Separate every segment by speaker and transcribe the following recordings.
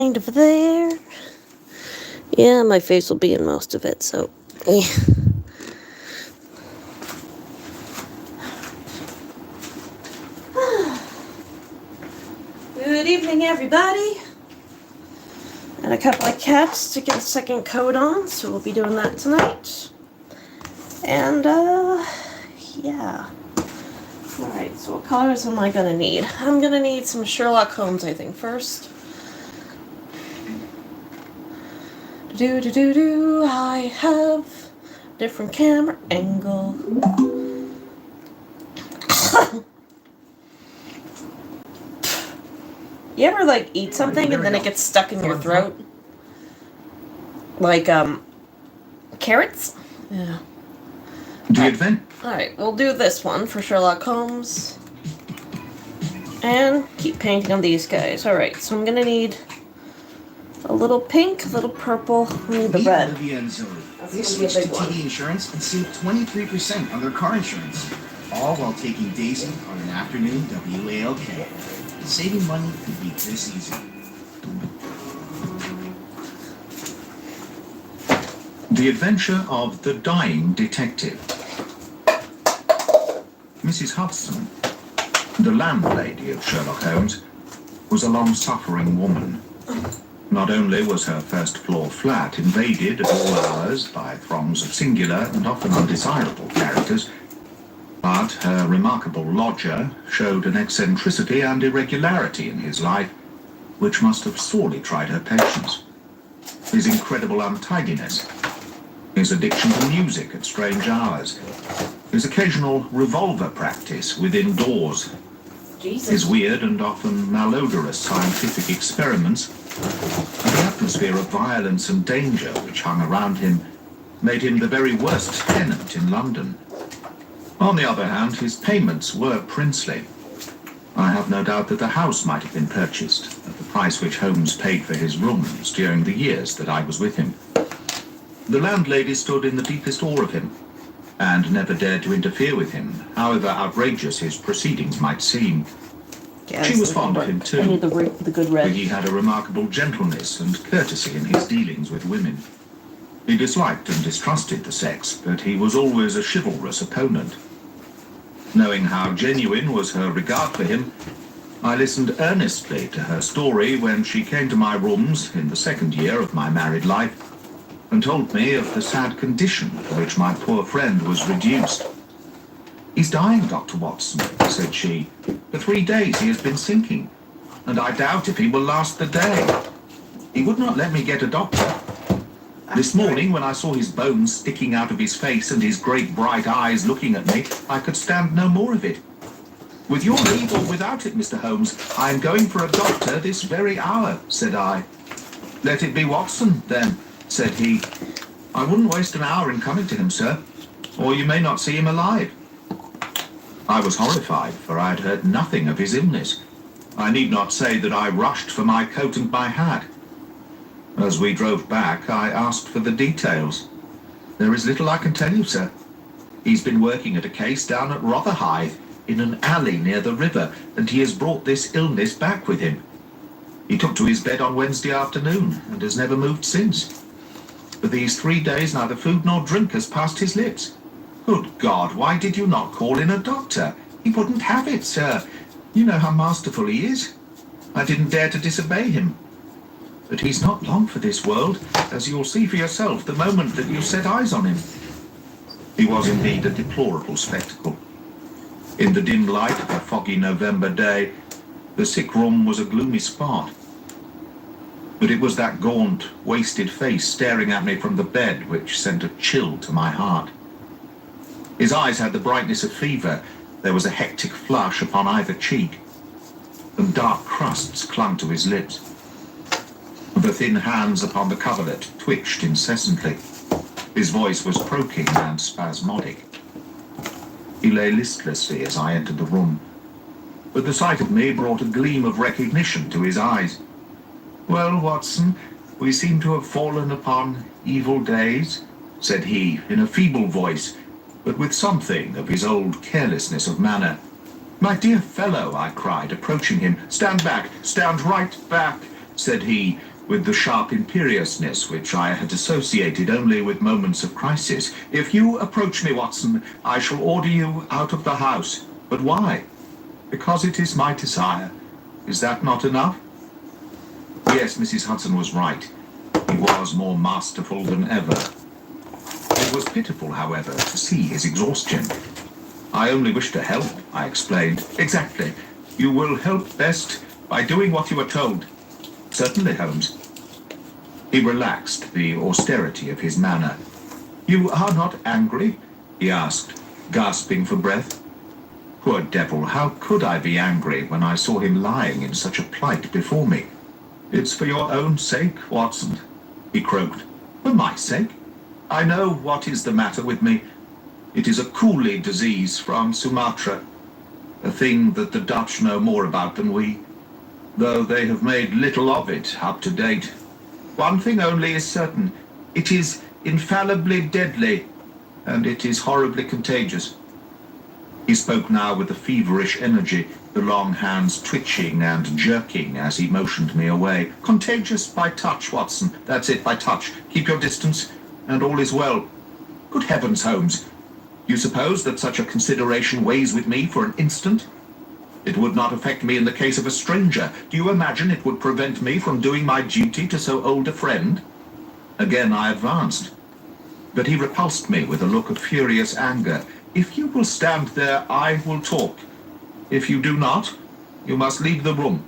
Speaker 1: Kind of there. Yeah, my face will be in most of it, so yeah. Good evening, everybody. And a couple of cats to get a second coat on, so we'll be doing that tonight. And, yeah. Alright, so what colors am I gonna need? I'm gonna need some Sherlock Holmes, I think, first. I have different camera angle. You ever, like, eat something and then it gets stuck in your throat? Like, carrots? Yeah. Alright, we'll do this one for Sherlock Holmes. And keep painting on these guys. Alright, so I'm gonna need a little pink, a little purple, we need the red.
Speaker 2: Olivia and Zoe. They switched to TD Insurance and saved 23% on their car insurance, all while taking Daisy on an afternoon WALK. Saving money could be this easy.
Speaker 3: The Adventure of the Dying Detective. Mrs. Hudson, the landlady of Sherlock Holmes, was a long-suffering woman. Not only was her first-floor flat invaded at all hours by throngs of singular and often undesirable characters, but her remarkable lodger showed an eccentricity and irregularity in his life which must have sorely tried her patience. His incredible untidiness, his addiction to music at strange hours, his occasional revolver practice within doors, his weird and often malodorous scientific experiments, and the atmosphere of violence and danger which hung around him made him the very worst tenant in London. On the other hand, his payments were princely. I have no doubt that the house might have been purchased at the price which Holmes paid for his rooms during the years that I was with him. The landlady stood in the deepest awe of him, and never dared to interfere with him, however outrageous his proceedings might seem.
Speaker 1: Yeah,
Speaker 3: She was fond of him too,
Speaker 1: I need the good red.
Speaker 3: for he had a remarkable gentleness and courtesy in his dealings with women. He disliked and distrusted the sex, but he was always a chivalrous opponent. Knowing how genuine was her regard for him, I listened earnestly to her story when she came to my rooms in the second year of my married life and told me of the sad condition to which my poor friend was reduced. "He's dying, Dr. Watson," said she. "For 3 days he has been sinking, and I doubt if he will last the day. He would not let me get a doctor. This morning, when I saw his bones sticking out of his face and his great bright eyes looking at me, I could stand no more of it. With your leave or without it, Mr. Holmes, I am going for a doctor this very hour," said I. "Let it be Watson, then," said he. "I wouldn't waste an hour in coming to him, sir, or you may not see him alive." I was horrified, for I had heard nothing of his illness. I need not say that I rushed for my coat and my hat. As we drove back, I asked for the details. "There is little I can tell you, sir. He's been working at a case down at Rotherhithe, in an alley near the river, and he has brought this illness back with him. He took to his bed on Wednesday afternoon, and has never moved since. For these 3 days neither food nor drink has passed his lips. Good God, why did you not call in a doctor? He wouldn't have it, sir. You know how masterful he is. I didn't dare to disobey him. But he's not long for this world, as you'll see for yourself the moment that you set eyes on him." He was indeed a deplorable spectacle. In the dim light of a foggy November day, the sick room was a gloomy spot. But it was that gaunt, wasted face staring at me from the bed which sent a chill to my heart. His eyes had the brightness of fever. There was a hectic flush upon either cheek, and dark crusts clung to his lips. The thin hands upon the coverlet twitched incessantly. His voice was croaking and spasmodic. He lay listlessly as I entered the room, but the sight of me brought a gleam of recognition to his eyes. "Well, Watson, we seem to have fallen upon evil days," said he, in a feeble voice, but with something of his old carelessness of manner. "My dear fellow," I cried, approaching him. "Stand back, stand right back," said he, with the sharp imperiousness which I had associated only with moments of crisis. "If you approach me, Watson, I shall order you out of the house. But why? Because it is my desire. Is that not enough?" Yes, Mrs. Hudson was right. He was more masterful than ever. It was pitiful, however, to see his exhaustion. "I only wish to help," I explained. "Exactly. You will help best by doing what you are told." "Certainly, Holmes." He relaxed the austerity of his manner. "You are not angry?" he asked, gasping for breath. Poor devil, how could I be angry when I saw him lying in such a plight before me? "It's for your own sake, Watson," he croaked. "For my sake? I know what is the matter with me. It is a coolie disease from Sumatra, a thing that the Dutch know more about than we, though they have made little of it up to date. One thing only is certain. It is infallibly deadly, and it is horribly contagious." He spoke now with a feverish energy, the long hands twitching and jerking as he motioned me away. "Contagious by touch, Watson. That's it, by touch. Keep your distance, and all is well. Good heavens, Holmes. You suppose that such a consideration weighs with me for an instant? It would not affect me in the case of a stranger. Do you imagine it would prevent me from doing my duty to so old a friend?" Again I advanced, but he repulsed me with a look of furious anger. "If you will stand there, I will talk. If you do not, you must leave the room."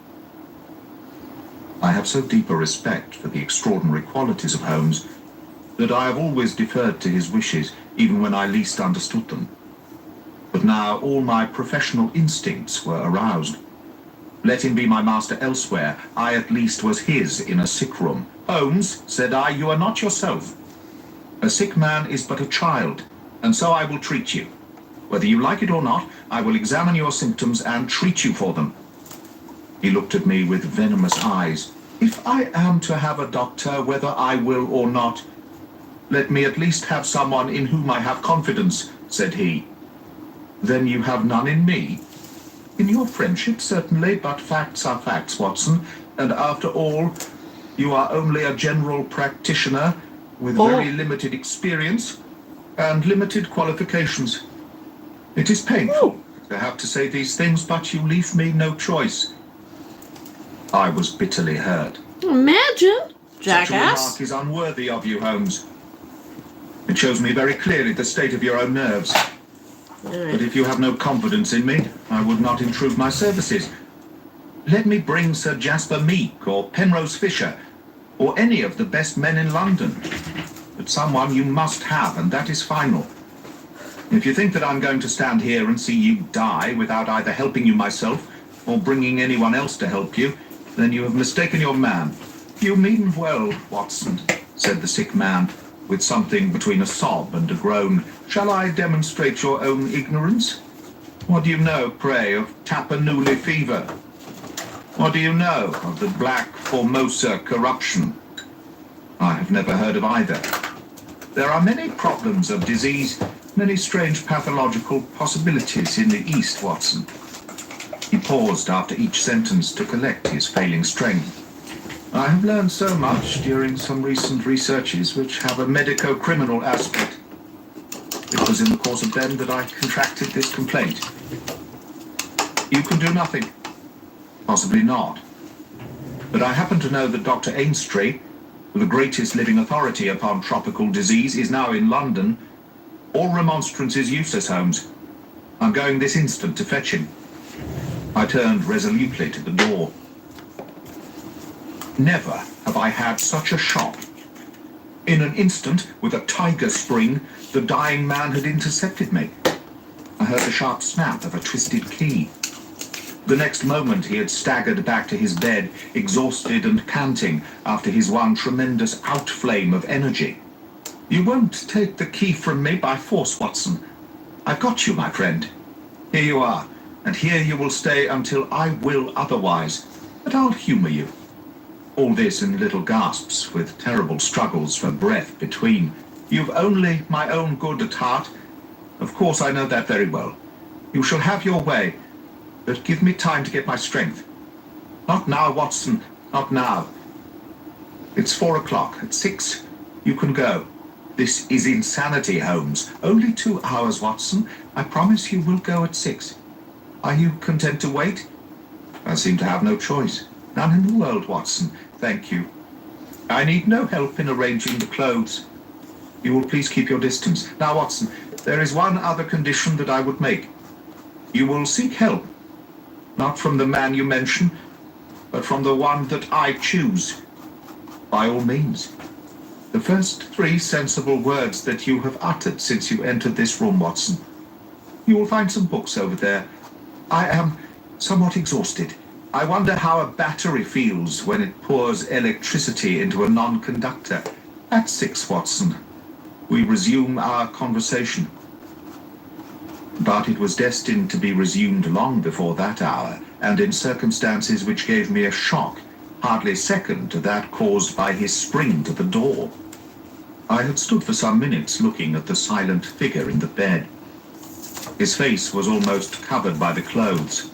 Speaker 3: I have so deep a respect for the extraordinary qualities of Holmes that I have always deferred to his wishes, even when I least understood them. But now all my professional instincts were aroused. Let him be my master elsewhere, I at least was his in a sick room. "Holmes," said I, "you are not yourself. A sick man is but a child, and so I will treat you. Whether you like it or not, I will examine your symptoms and treat you for them." He looked at me with venomous eyes. "If I am to have a doctor, whether I will or not, let me at least have someone in whom I have confidence," said he. "Then you have none in me?" "In your friendship, certainly, but facts are facts, Watson, and after all, you are only a general practitioner with very limited experience and limited qualifications. It is painful to have to say these things, but you leave me no choice." I was bitterly hurt.
Speaker 1: Imagine,
Speaker 3: "Such a
Speaker 1: jackass.
Speaker 3: remark is unworthy of you, Holmes. It shows me very clearly the state of your own nerves. But if you have no confidence in me, I would not intrude my services. Let me bring Sir Jasper Meek or Penrose Fisher, or any of the best men in London. But someone you must have, and that is final. If you think that I'm going to stand here and see you die without either helping you myself or bringing anyone else to help you, then you have mistaken your man." "You mean well, Watson," said the sick man, with something between a sob and a groan. "Shall I demonstrate your own ignorance? What do you know, pray, of Tapanuli fever? What do you know of the Black Formosa corruption?" "I have never heard of either." "There are many problems of disease, many strange pathological possibilities in the East, Watson." He paused after each sentence to collect his failing strength. "I have learned so much during some recent researches which have a medico-criminal aspect. It was in the course of them that I contracted this complaint. You can do nothing. Possibly not. But I happen to know that Dr. Ainstree, the greatest living authority upon tropical disease, is now in London. All remonstrance is useless, Holmes. I'm going this instant to fetch him." I turned resolutely to the door. Never have I had such a shock. In an instant, with a tiger spring, the dying man had intercepted me. I heard the sharp snap of a twisted key. The next moment he had staggered back to his bed, exhausted and panting after his one tremendous outflame of energy. "You won't take the key from me by force, Watson. I've got you, my friend. Here you are, and here you will stay until I will otherwise. But I'll humour you." All this in little gasps, with terrible struggles for breath between. "You've only my own good at heart. Of course I know that very well. You shall have your way, but give me time to get my strength. Not now, Watson, not now. It's 4 o'clock. At 6, you can go. This is insanity, Holmes. Only 2 hours, Watson. I promise you will go at 6. Are you content to wait? I seem to have no choice. None in the world, Watson. Thank you. I need no help in arranging the clothes. You will please keep your distance. Now, Watson, there is one other condition that I would make. You will seek help, not from the man you mention, but from the one that I choose. By all means. The first 3 sensible words that you have uttered since you entered this room, Watson. You will find some books over there. I am somewhat exhausted. I wonder how a battery feels when it pours electricity into a non-conductor. At 6, Watson, we resume our conversation. But it was destined to be resumed long before that hour, and in circumstances which gave me a shock, hardly second to that caused by his spring to the door. I had stood for some minutes looking at the silent figure in the bed. His face was almost covered by the clothes,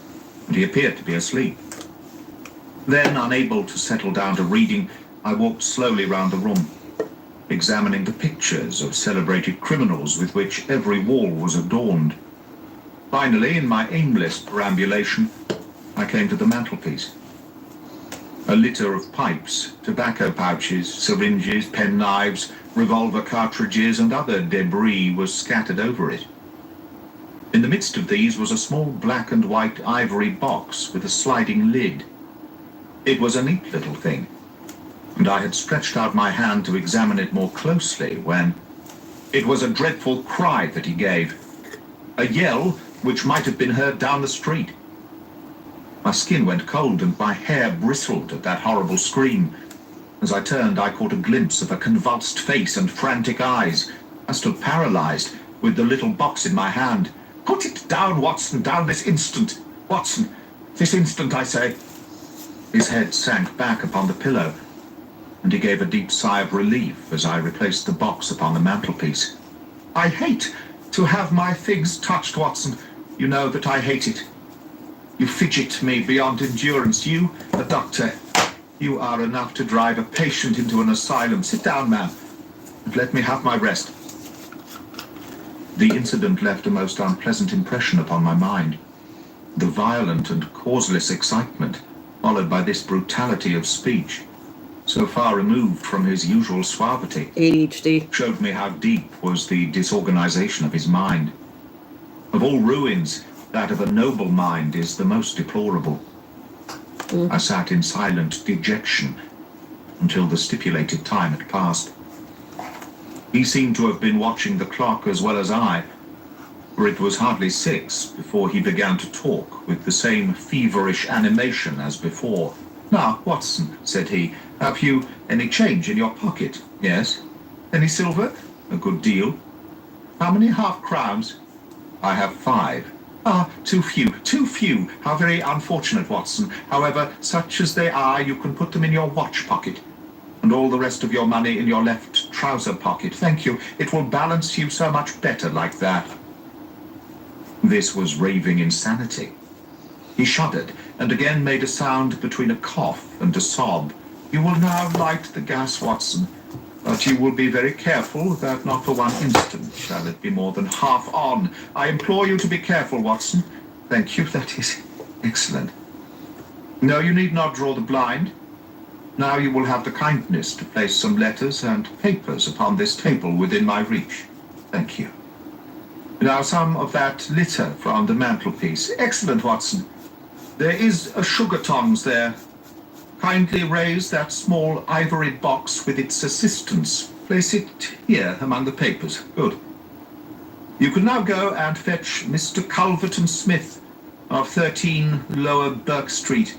Speaker 3: and he appeared to be asleep. Then, unable to settle down to reading, I walked slowly round the room, examining the pictures of celebrated criminals with which every wall was adorned. Finally, in my aimless perambulation, I came to the mantelpiece. A litter of pipes, tobacco pouches, syringes, penknives, revolver cartridges, and other debris was scattered over it. In the midst of these was a small black and white ivory box with a sliding lid. It was a neat little thing, and I had stretched out my hand to examine it more closely when it was a dreadful cry that he gave, a yell which might have been heard down the street. My skin went cold and my hair bristled at that horrible scream. As I turned, I caught a glimpse of a convulsed face and frantic eyes. I stood paralyzed, with the little box in my hand. Put it down, Watson, down this instant. Watson, this instant, I say. His head sank back upon the pillow, and he gave a deep sigh of relief as I replaced the box upon the mantelpiece. I hate to have my things touched, Watson. You know that I hate it. You fidget me beyond endurance. You, a doctor, you are enough to drive a patient into an asylum. Sit down, man, and let me have my rest. The incident left a most unpleasant impression upon my mind. The violent and causeless excitement, followed by this brutality of speech, so far removed from his usual suavity,
Speaker 1: ADHD,
Speaker 3: showed me how deep was the disorganization of his mind. Of all ruins, that of a noble mind is the most deplorable. I sat in silent dejection until the stipulated time had passed. He seemed to have been watching the clock as well as I, for it was hardly 6 before he began to talk with the same feverish animation as before. Now, Watson, said he, have you any change in your pocket? Yes. Any silver? A good deal. How many half-crowns? I have 5. Ah, too few. How very unfortunate, Watson. However, such as they are, you can put them in your watch pocket, and all the rest of your money in your left trouser pocket. Thank you. It will balance you so much better like that. This was raving insanity. He shuddered, and again made a sound between a cough and a sob. You will now light the gas, Watson, but you will be very careful that not for one instant shall it be more than half on. I implore you to be careful, Watson. Thank you, that is excellent. No, you need not draw the blind. Now you will have the kindness to place some letters and papers upon this table within my reach. Thank you. Now some of that litter from the mantelpiece. Excellent, Watson. There is a sugar tongs there. Kindly raise that small ivory box with its assistance. Place it here among the papers. Good. You can now go and fetch Mr. Culverton Smith of 13 Lower Burke Street.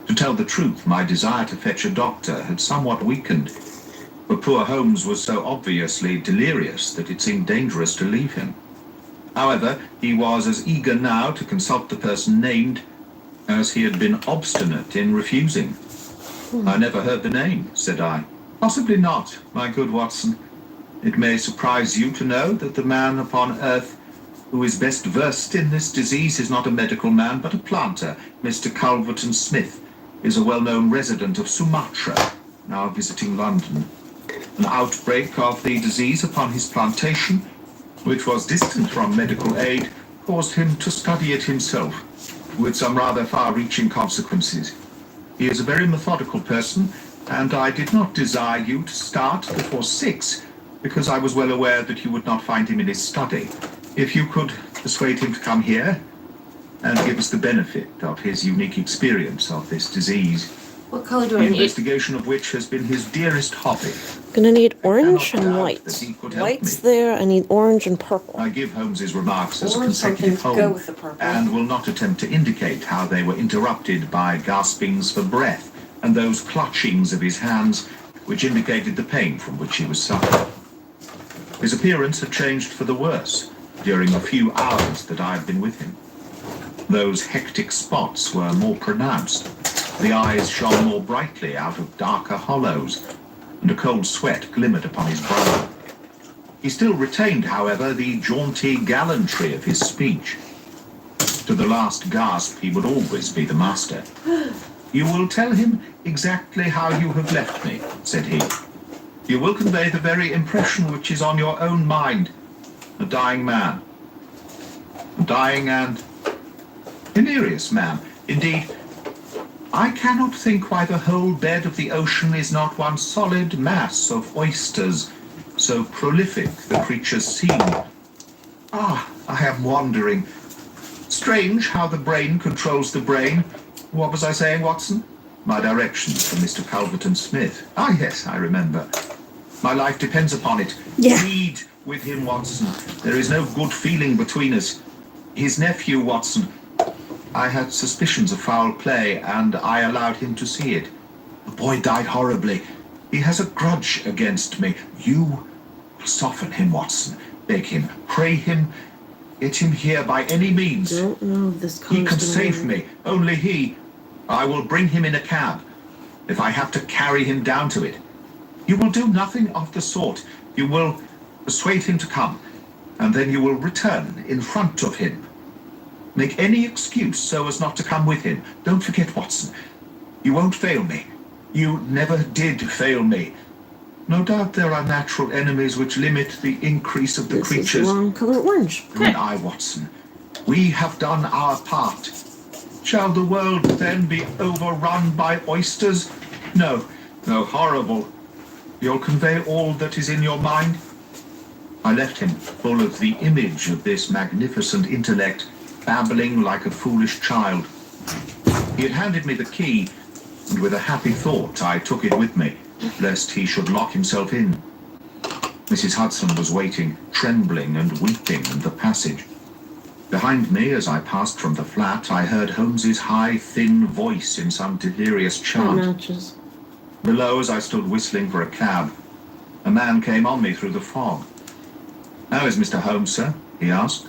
Speaker 3: To tell the truth, my desire to fetch a doctor had somewhat weakened, for poor Holmes was so obviously delirious that it seemed dangerous to leave him. However, he was as eager now to consult the person named as he had been obstinate in refusing. I never heard the name, said I. Possibly not, my good Watson. It may surprise you to know that the man upon earth who is best versed in this disease is not a medical man, but a planter. Mr. Culverton Smith is a well-known resident of Sumatra, now visiting London. An outbreak of the disease upon his plantation, which was distant from medical aid, caused him to study it himself, with some rather far-reaching consequences. He is a very methodical person, and I did not desire you to start before 6, because I was well aware that you would not find him in his study. If you could persuade him to come here and give us the benefit of his unique experience of this disease,
Speaker 1: What color do
Speaker 3: the
Speaker 1: I need?
Speaker 3: investigation of which has been his dearest hobby.
Speaker 1: Gonna need orange
Speaker 3: cannot
Speaker 1: and
Speaker 3: doubt
Speaker 1: white.
Speaker 3: that he could help
Speaker 1: White's
Speaker 3: me.
Speaker 1: there. I need orange and purple.
Speaker 3: I give Holmes's remarks as a
Speaker 4: Or something
Speaker 3: consecutive
Speaker 4: to go
Speaker 3: whole,
Speaker 4: with the purple.
Speaker 3: and will not attempt to indicate how they were interrupted by gaspings for breath and those clutchings of his hands which indicated the pain from which he was suffering. His appearance had changed for the worse during the few hours that I had been with him. Those hectic spots were more pronounced. The eyes shone more brightly out of darker hollows, and a cold sweat glimmered upon his brow. He still retained, however, the jaunty gallantry of his speech. To the last gasp, he would always be the master. "You will tell him exactly how you have left me," said he. "You will convey the very impression which is on your own mind. A dying man. A dying and delirious man. Indeed, I cannot think why the whole bed of the ocean is not one solid mass of oysters, so prolific the creatures seem. Ah, I am wandering. Strange how the brain controls the brain. What was I saying, Watson? My directions from Mr. Calverton Smith. Ah, yes, I remember. My life depends upon it.
Speaker 1: Yeah.
Speaker 3: Plead with him, Watson. There is no good feeling between us. His nephew, Watson. I had suspicions of foul play, and I allowed him to see it. The boy died horribly. He has a grudge against me. You soften him, Watson. Beg him, pray him, get him here by any means.
Speaker 1: Don't know if this color's
Speaker 3: He can
Speaker 1: gonna
Speaker 3: save
Speaker 1: work.
Speaker 3: me, only he. I will bring him in a cab, if I have to carry him down to it. You will do nothing of the sort. You will persuade him to come, and then you will return in front of him. Make any excuse so as not to come with him. Don't forget, Watson, you won't fail me. You never did fail me. No doubt there are natural enemies which limit the increase of the
Speaker 1: This is the
Speaker 3: creatures.
Speaker 1: wrong color, orange.
Speaker 3: You and I, Watson, we have done our part. Shall the world then be overrun by oysters? No, no, horrible. You'll convey all that is in your mind? I left him full of the image of this magnificent intellect, babbling like a foolish child. He had handed me the key, and with a happy thought I took it with me, lest he should lock himself in. Mrs. Hudson was waiting, trembling and weeping in the passage. Behind me, as I passed from the flat, I heard Holmes's high, thin voice in some delirious
Speaker 1: That
Speaker 3: chant.
Speaker 1: matches.
Speaker 3: Below, as I stood whistling for a cab, a man came on me through the fog. "How is Mr. Holmes, sir?" he asked.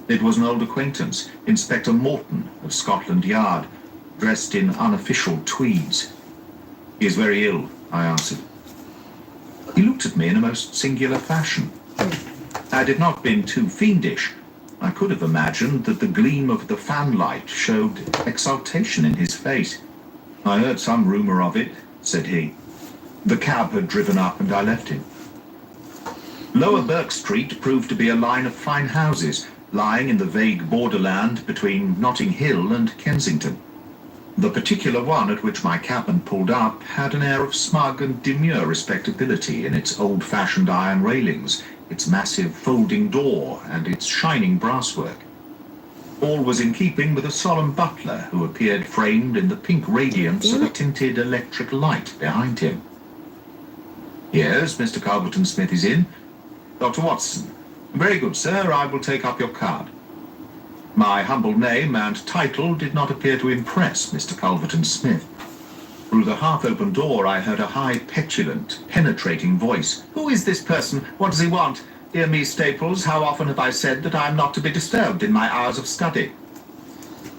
Speaker 3: It was an old acquaintance, Inspector Morton of Scotland Yard, dressed in unofficial tweeds. "He is very ill," I answered. He looked at me in a most singular fashion. Had it not been too fiendish, I could have imagined that the gleam of the fanlight showed exultation in his face. "I heard some rumour of it," said he. The cab had driven up and I left him. Lower Burke Street proved to be a line of fine houses, lying in the vague borderland between Notting Hill and Kensington. The particular one at which my cabman pulled up had an air of smug and demure respectability in its old-fashioned iron railings, its massive folding door, and its shining brasswork. All was in keeping with a solemn butler who appeared framed in the pink radiance of a tinted electric light behind him. "Yes, Mr. Calverton Smith is in. Dr. Watson. Very good, sir. I will take up your card." My humble name and title did not appear to impress Mr. Calverton Smith. Through the half-open door I heard a high, petulant, penetrating voice. "Who is this person? What does he want? Dear me, Staples, how often have I said that I am not to be disturbed in my hours of study?"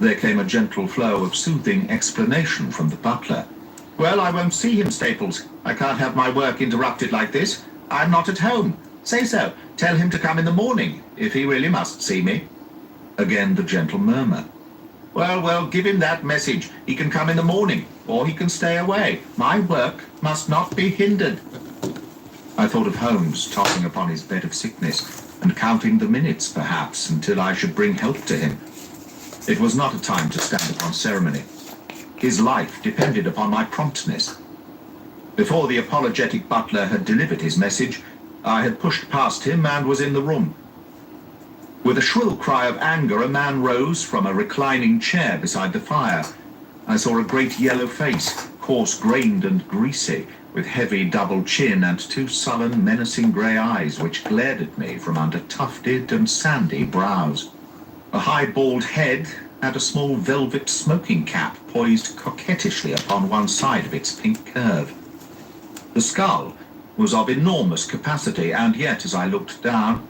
Speaker 3: There came a gentle flow of soothing explanation from the butler. "Well, I won't see him, Staples. I can't have my work interrupted like this. I'm not at home. Say so. Tell him to come in the morning, if he really must see me." Again the gentle murmur. Well, give him that message. He can come in the morning, or he can stay away. My work must not be hindered. I thought of Holmes tossing upon his bed of sickness and counting the minutes, perhaps, until I should bring help to him. It was not a time to stand upon ceremony. His life depended upon my promptness. Before the apologetic butler had delivered his message, I had pushed past him and was in the room. With a shrill cry of anger, a man rose from a reclining chair beside the fire. I saw a great yellow face, coarse-grained and greasy, with heavy double chin and two sullen, menacing grey eyes which glared at me from under tufted and sandy brows. A high bald head and a small velvet smoking cap poised coquettishly upon one side of its pink curve. The skull was of enormous capacity, and yet, as I looked down,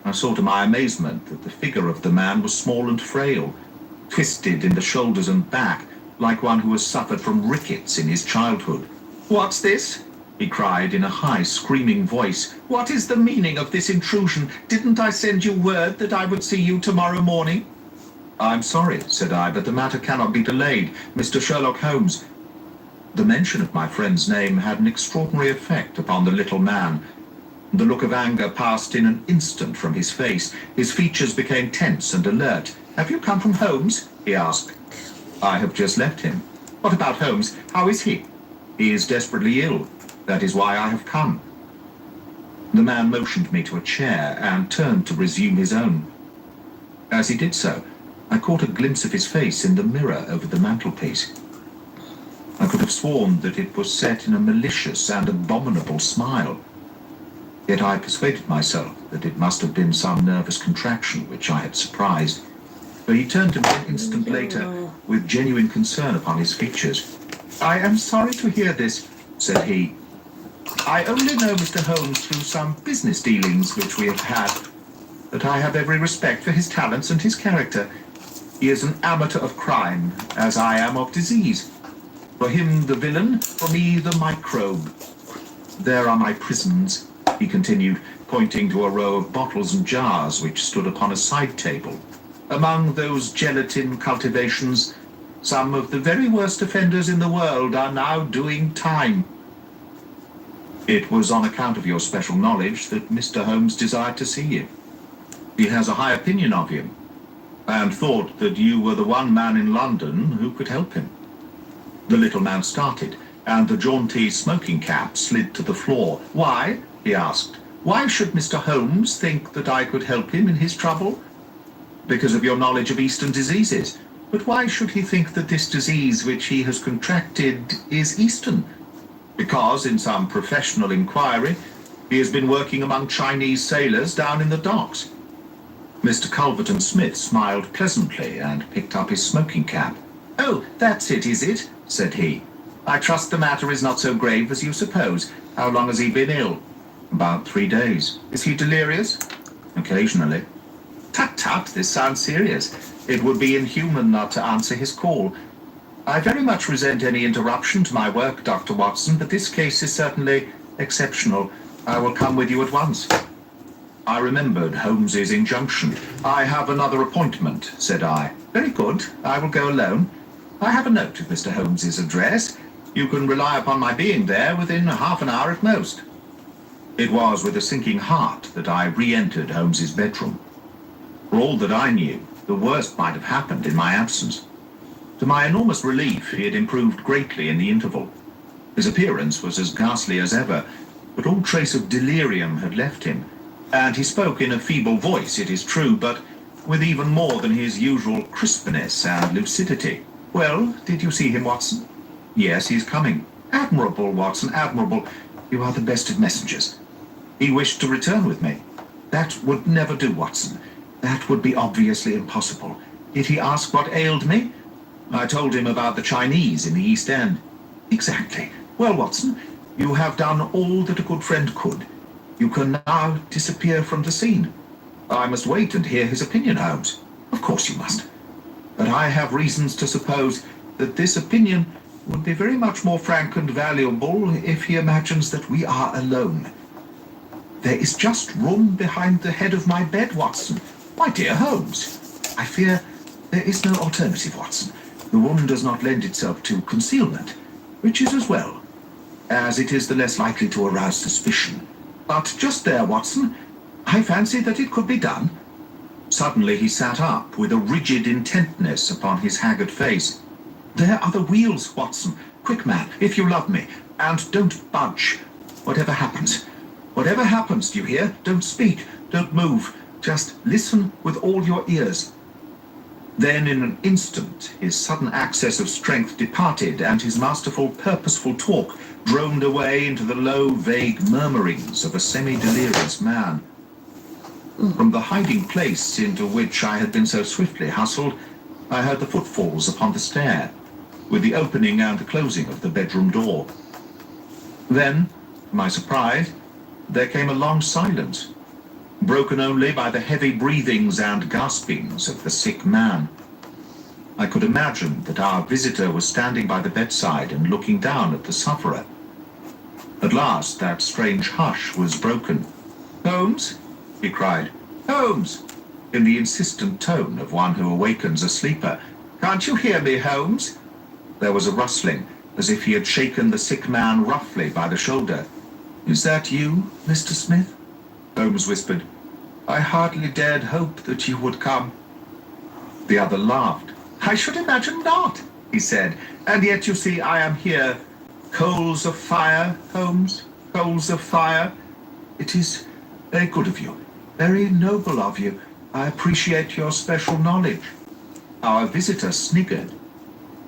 Speaker 3: I saw to my amazement that the figure of the man was small and frail, twisted in the shoulders and back, like one who has suffered from rickets in his childhood. "What's this?" he cried in a high, screaming voice. "What is the meaning of this intrusion? Didn't I send you word that I would see you tomorrow morning?" "I'm sorry," said I, "but the matter cannot be delayed. Mr. Sherlock Holmes." The mention of my friend's name had an extraordinary effect upon the little man. The look of anger passed in an instant from his face. His features became tense and alert. "Have you come from Holmes?" he asked. "I have just left him." "What about Holmes? How is he?" "He is desperately ill. That is why I have come." The man motioned me to a chair and turned to resume his own. As he did so, I caught a glimpse of his face in the mirror over the mantelpiece. I could have sworn that it was set in a malicious and abominable smile. Yet I persuaded myself that it must have been some nervous contraction which I had surprised, for he turned to me an instant later with genuine concern upon his features. "I am sorry to hear this," said he. "I only know Mr. Holmes through some business dealings which we have had, but I have every respect for his talents and his character. He is an amateur of crime, as I am of disease. For him the villain, for me the microbe. There are my prisons," he continued, pointing to a row of bottles and jars which stood upon a side table. "Among those gelatin cultivations, some of the very worst offenders in the world are now doing time." "It was on account of your special knowledge that Mr. Holmes desired to see you. He has a high opinion of you, and thought that you were the one man in London who could help him." The little man started, and the jaunty smoking cap slid to the floor. "Why?" he asked. "Why should Mr. Holmes think that I could help him in his trouble?" "Because of your knowledge of Eastern diseases. But why should he think that this disease which he has contracted is Eastern?" "Because, in some professional inquiry, he has been working among Chinese sailors down in the docks." Mr. Culverton Smith smiled pleasantly and picked up his smoking cap. "Oh, that's it, is it?" said he. "I trust the matter is not so grave as you suppose. How long has he been ill?" "About 3 days." "Is he delirious?" "Occasionally." "Tut, this sounds serious. It would be inhuman not to answer his call. I very much resent any interruption to my work, Dr. Watson, but this case is certainly exceptional. I will come with you at once." I remembered Holmes's injunction. "I have another appointment," said I. "Very good. I will go alone. I have a note of Mr. Holmes's address. You can rely upon my being there within half an hour at most." It was with a sinking heart that I re-entered Holmes's bedroom. For all that I knew, the worst might have happened in my absence. To my enormous relief, he had improved greatly in the interval. His appearance was as ghastly as ever, but all trace of delirium had left him, and he spoke in a feeble voice, it is true, but with even more than his usual crispness and lucidity. "Well, did you see him, Watson?" "Yes, he's coming." "Admirable, Watson, admirable. You are the best of messengers." "He wished to return with me." "That would never do, Watson. That would be obviously impossible. Did he ask what ailed me?" "I told him about the Chinese in the East End." "Exactly. Well, Watson, you have done all that a good friend could. You can now disappear from the scene." "I must wait and hear his opinion, Holmes." "Of course you must. But I have reasons to suppose that this opinion would be very much more frank and valuable if he imagines that we are alone. There is just room behind the head of my bed, Watson." "My dear Holmes." "I fear There is no alternative, Watson. The wound does not lend itself to concealment, which is as well, as it is the less likely to arouse suspicion. But just there, Watson, I fancied that it could be done. Suddenly he sat up, with a rigid intentness upon his haggard face. There are the wheels, Watson. Quick, man, if you love me. And don't budge. Whatever happens, do you hear? Don't speak, don't move. Just listen with all your ears. Then in an instant, his sudden access of strength departed, and his masterful, purposeful talk droned away into the low, vague murmurings of a semi-delirious man. From the hiding place into which I had been so swiftly hustled, I heard the footfalls upon the stair, with the opening and the closing of the bedroom door. Then, to my surprise, there came a long silence, broken only by the heavy breathings and gaspings of the sick man. I could imagine that our visitor was standing by the bedside and looking down at the sufferer. At last that strange hush was broken. "Holmes?" he cried. "Holmes!" in the insistent tone of one who awakens a sleeper. "Can't you hear me, Holmes?" There was a rustling, as if he had shaken the sick man roughly by the shoulder. "Is that you, Mr. Smith?" Holmes whispered. "I hardly dared hope that you would come." The other laughed. "I should imagine not," he said. "And yet, you see, I am here. Coals of fire, Holmes, coals of fire. It is very good of you, very noble of you. I appreciate your special knowledge." Our visitor sniggered.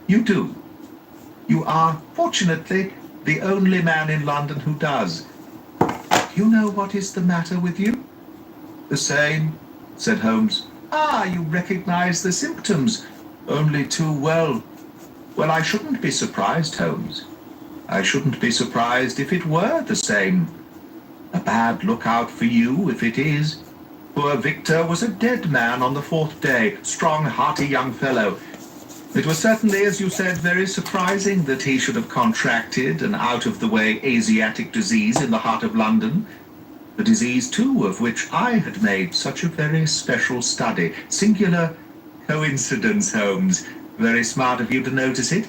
Speaker 3: "You do. You are, fortunately, the only man in London who does. You know what is the matter with you?" "The same," said Holmes. "Ah, you recognize the symptoms only too well. Well, I shouldn't be surprised, Holmes. I shouldn't be surprised if it were the same. A bad lookout for you, if it is. Poor Victor was a dead man on the 4th day, strong, hearty young fellow. It was certainly, as you said, very surprising that he should have contracted an out-of-the-way Asiatic disease in the heart of London. The disease, too, of which I had made such a very special study. Singular coincidence, Holmes. Very smart of you to notice it,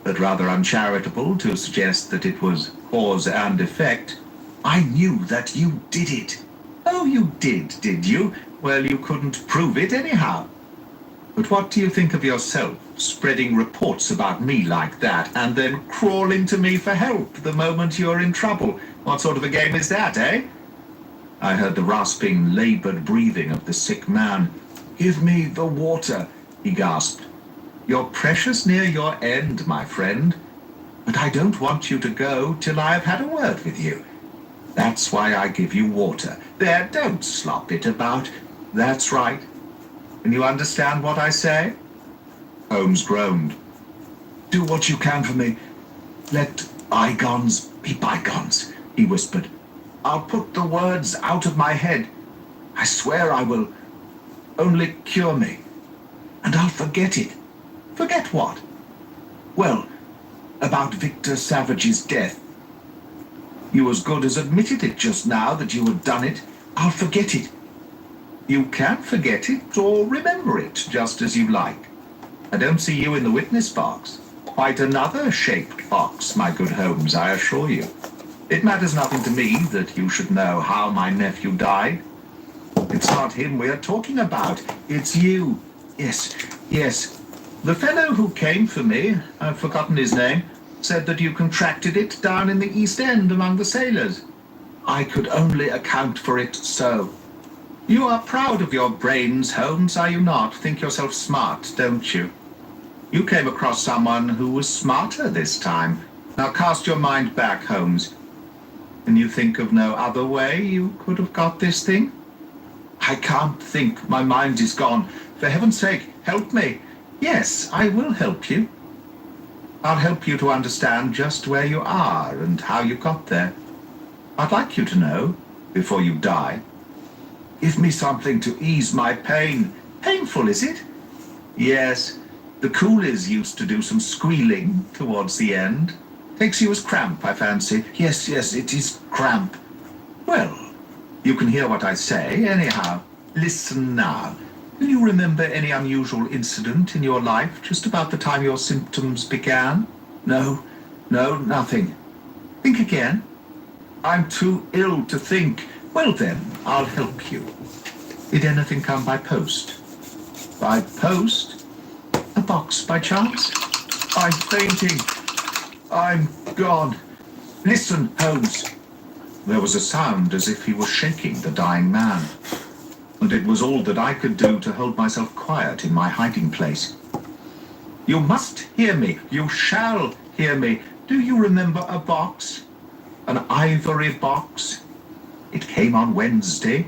Speaker 3: but rather uncharitable to suggest that it was cause and effect. I knew that you did it." "Oh, you did you? Well, you couldn't prove it anyhow. But what do you think of yourself, spreading reports about me like that, and then crawling to me for help the moment you're in trouble? What sort of a game is that, eh?" I heard the rasping, labored breathing of the sick man. "Give me the water," he gasped. "You're precious near your end, my friend. But I don't want you to go till I have had a word with you. That's why I give you water. There, don't slop it about. That's right. Can you understand what I say?" Holmes groaned. "Do what you can for me. Let bygones be bygones," he whispered. "I'll put the words out of my head. I swear I will. Only cure me, and I'll forget it." "Forget what?" "Well, about Victor Savage's death. You as good as admitted it just now that you had done it. I'll forget it." "You can forget it or remember it, just as you like. I don't see you in the witness box. Quite another shaped box, my good Holmes, I assure you. It matters nothing to me that you should know how my nephew died. It's not him we are talking about. It's you. Yes. The fellow who came for me, I've forgotten his name, said that you contracted it down in the East End among the sailors. I could only account for it so. You are proud of your brains, Holmes, are you not? Think yourself smart, don't you? You came across someone who was smarter this time. Now cast your mind back, Holmes. Can you think of no other way you could have got this thing?" "I can't think. My mind is gone. For heaven's sake, help me." "Yes, I will help you. I'll help you to understand just where you are and how you got there. I'd like you to know, before you die. Give me something to ease my pain. Painful, is it?" "Yes. The coolies used to do some squealing towards the end. Takes you as cramp, I fancy. Yes, it is cramp. Well, you can hear what I say, anyhow. Listen now. Can you remember any unusual incident in your life just about the time your symptoms began? No, nothing. Think again. I'm too ill to think. Well then, I'll help you. Did anything come by post? By post? A box by chance? I'm fainting. I'm gone. Listen, Holmes. There was a sound as if he was shaking the dying man, and it was all that I could do to hold myself quiet in my hiding place. You must hear me. You shall hear me. Do you remember a box? An ivory box? It came on Wednesday.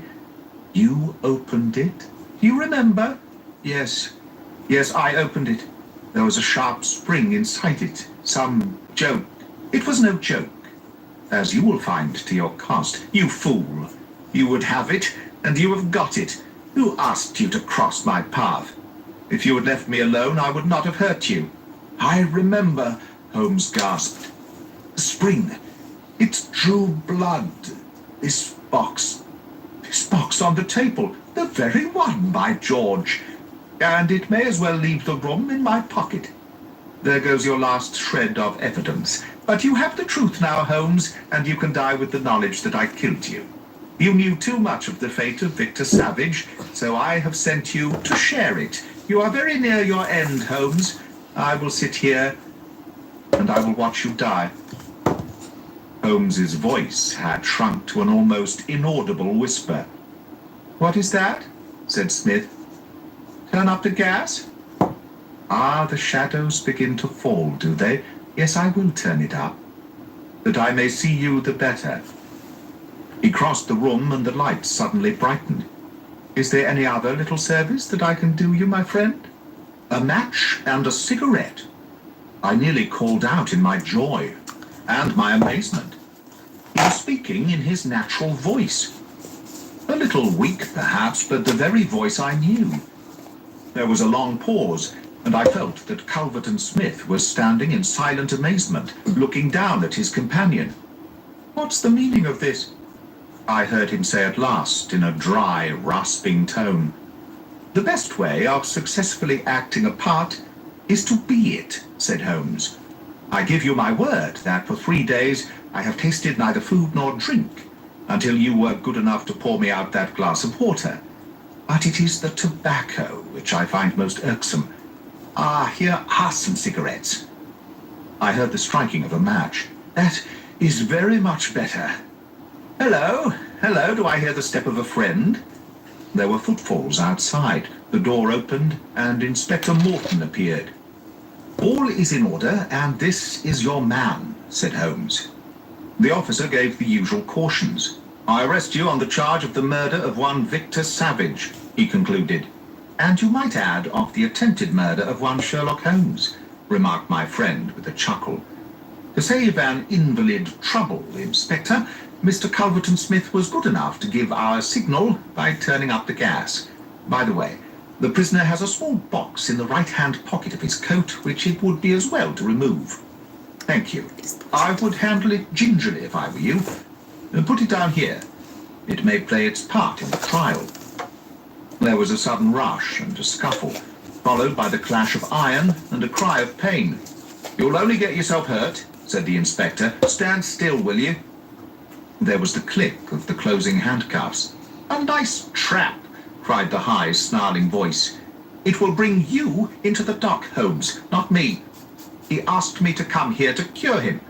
Speaker 3: You opened it. Do you remember? Yes, I opened it. There was a sharp spring inside it. Some joke. It was no joke, as you will find to your cost. You fool. You would have it, and you have got it. Who asked you to cross my path? If you had left me alone, I would not have hurt you. I remember, Holmes gasped. The spring. It drew blood. This box on the table. The very one, by George. And it may as well leave the room in my pocket. There goes your last shred of evidence. But you have the truth now, Holmes, and you can die with the knowledge that I killed you. You knew too much of the fate of Victor Savage, so I have sent you to share it. You are very near your end, Holmes. I will sit here, and I will watch you die. Holmes's voice had shrunk to an almost inaudible whisper. What is that? Said Smith. Turn up the gas? Ah, the shadows begin to fall, do they? Yes, I will turn it up. That I may see you the better. He crossed the room and the lights suddenly brightened. Is there any other little service that I can do you, my friend? A match and a cigarette. I nearly called out in my joy and my amazement. He was speaking in his natural voice. A little weak, perhaps, but the very voice I knew. There was a long pause, and I felt that Culverton Smith was standing in silent amazement, looking down at his companion. What's the meaning of this? I heard him say at last, in a dry, rasping tone. The best way of successfully acting a part is to be it, said Holmes. I give you my word that for 3 days I have tasted neither food nor drink, until you were good enough to pour me out that glass of water. But it is the tobacco which I find most irksome. Ah, here are some cigarettes. I heard the striking of a match. That is very much better. Hello, do I hear the step of a friend? There were footfalls outside. The door opened, and Inspector Morton appeared. All is in order, and this is your man, said Holmes. The officer gave the usual cautions. I arrest you on the charge of the murder of one Victor Savage, he concluded. And you might add of the attempted murder of one Sherlock Holmes, remarked my friend with a chuckle. To save an invalid trouble, Inspector, Mr. Culverton Smith was good enough to give our signal by turning up the gas. By the way, the prisoner has a small box in the right-hand pocket of his coat, which it would be as well to remove. Thank you. I would handle it gingerly if I were you. Put it down here. It may play its part in the trial. There was a sudden rush and a scuffle, followed by the clash of iron and a cry of pain. You'll only get yourself hurt, said the inspector. Stand still, will you? There was the click of the closing handcuffs. A nice trap, cried the high, snarling voice. It will bring you into the dock, Holmes, not me. He asked me to come here to cure him.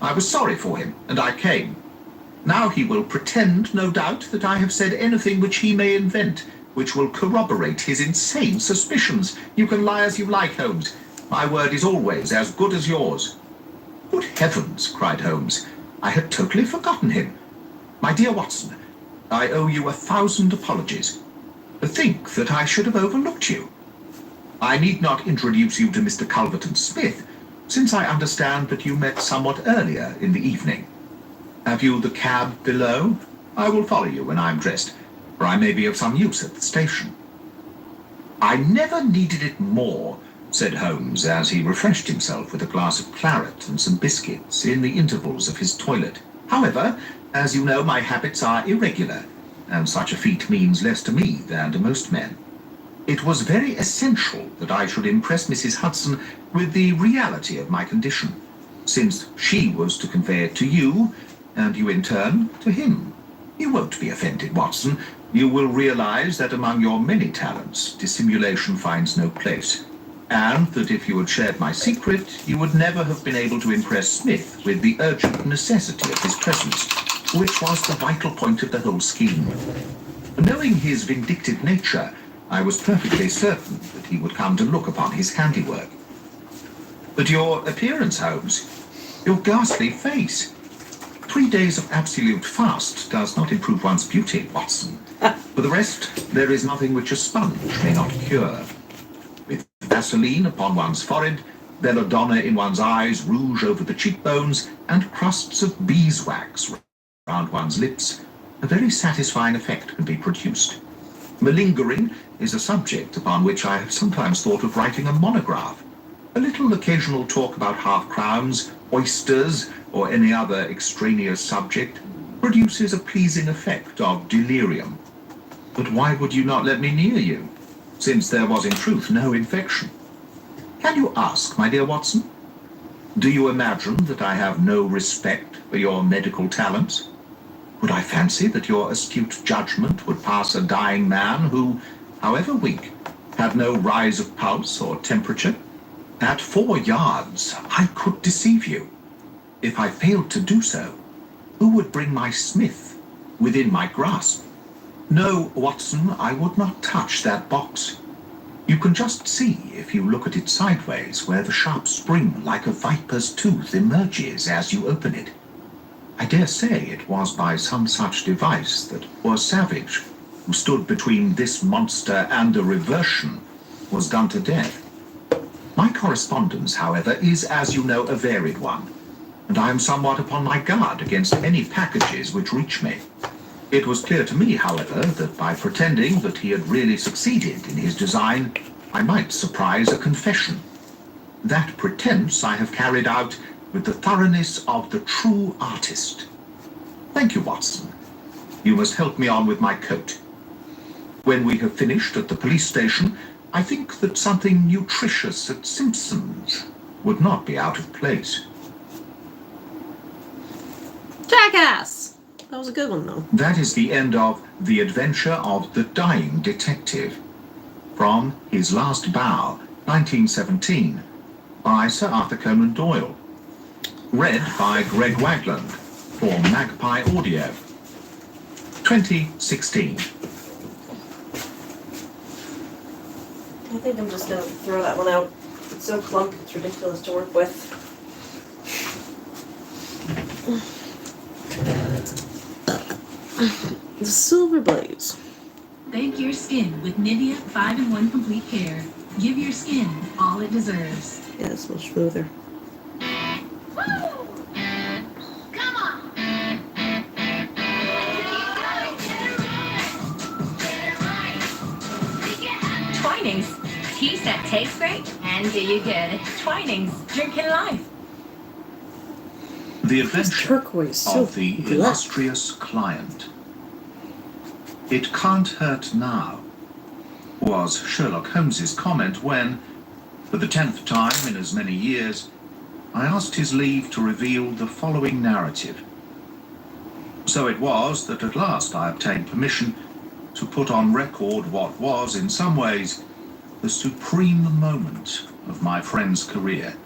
Speaker 3: I was sorry for him, and I came. Now he will pretend, no doubt, that I have said anything which he may invent, which will corroborate his insane suspicions. You can lie as you like, Holmes. My word is always as good as yours. Good heavens, cried Holmes. I had totally forgotten him. My dear Watson, I owe you 1,000 apologies. Think that I should have overlooked you. I need not introduce you to Mr. Culverton Smith, since I understand that you met somewhat earlier in the evening. Have you the cab below? I will follow you when I am dressed, for I may be of some use at the station. I never needed it more, said Holmes, as he refreshed himself with a glass of claret and some biscuits in the intervals of his toilet. However, as you know, my habits are irregular, and such a feat means less to me than to most men. It was very essential that I should impress Mrs. Hudson with the reality of my condition, since she was to convey it to you, and you in turn to him. You won't be offended, Watson. You will realize that among your many talents, dissimulation finds no place, and that if you had shared my secret, you would never have been able to impress Smith with the urgent necessity of his presence, which was the vital point of the whole scheme. Knowing his vindictive nature, I was perfectly certain that he would come to look upon his handiwork. But your appearance, Holmes, your ghastly face. 3 days of absolute fast does not improve one's beauty, Watson. For the rest, there is nothing which a sponge may not cure. With Vaseline upon one's forehead, belladonna in one's eyes, rouge over the cheekbones, and crusts of beeswax round one's lips, a very satisfying effect can be produced. Malingering is a subject upon which I have sometimes thought of writing a monograph. A little occasional talk about half-crowns, oysters, or any other extraneous subject produces a pleasing effect of delirium. But why would you not let me near you, since there was in truth no infection? Can you ask, my dear Watson? Do you imagine that I have no respect for your medical talents? Would I fancy that your astute judgment would pass a dying man who, however weak, had no rise of pulse or temperature? At 4 yards, I could deceive you. If I failed to do so, who would bring my Smith within my grasp? No, Watson, I would not touch that box. You can just see, if you look at it sideways, where the sharp spring like a viper's tooth emerges as you open it. I dare say it was by some such device that poor Savage, who stood between this monster and a reversion, was done to death. My correspondence, however, is, as you know, a varied one, and I am somewhat upon my guard against any packages which reach me. It was clear to me, however, that by pretending that he had really succeeded in his design, I might surprise a confession. That pretense I have carried out with the thoroughness of the true artist. Thank you, Watson. You must help me on with my coat. When we have finished at the police station, I think that something nutritious at Simpson's would not be out of place.
Speaker 1: Jackass! That was a good one, though.
Speaker 3: That is the end of The Adventure of the Dying Detective, from His Last Bow, 1917, by Sir Arthur Conan Doyle. Read by Greg Wagland for Magpie Audio. 2016.
Speaker 1: I think I'm just gonna throw that one out. It's so clumpy, it's ridiculous to work with. The Silver Blaze.
Speaker 4: Thank your skin with Nivea 5-in-1 Complete Care. Give your skin all it deserves.
Speaker 1: Yeah, it's much smoother.
Speaker 4: Come on! Twinings. Teas that taste great and do you good. Twinings. Drinking life.
Speaker 3: The
Speaker 1: It's
Speaker 3: Adventure
Speaker 1: turquoise, so
Speaker 3: of the
Speaker 1: black.
Speaker 3: Illustrious Client. It can't hurt now, was Sherlock Holmes's comment when, for the 10th time in as many years, I asked his leave to reveal the following narrative. So it was that at last I obtained permission to put on record what was, in some ways, the supreme moment of my friend's career.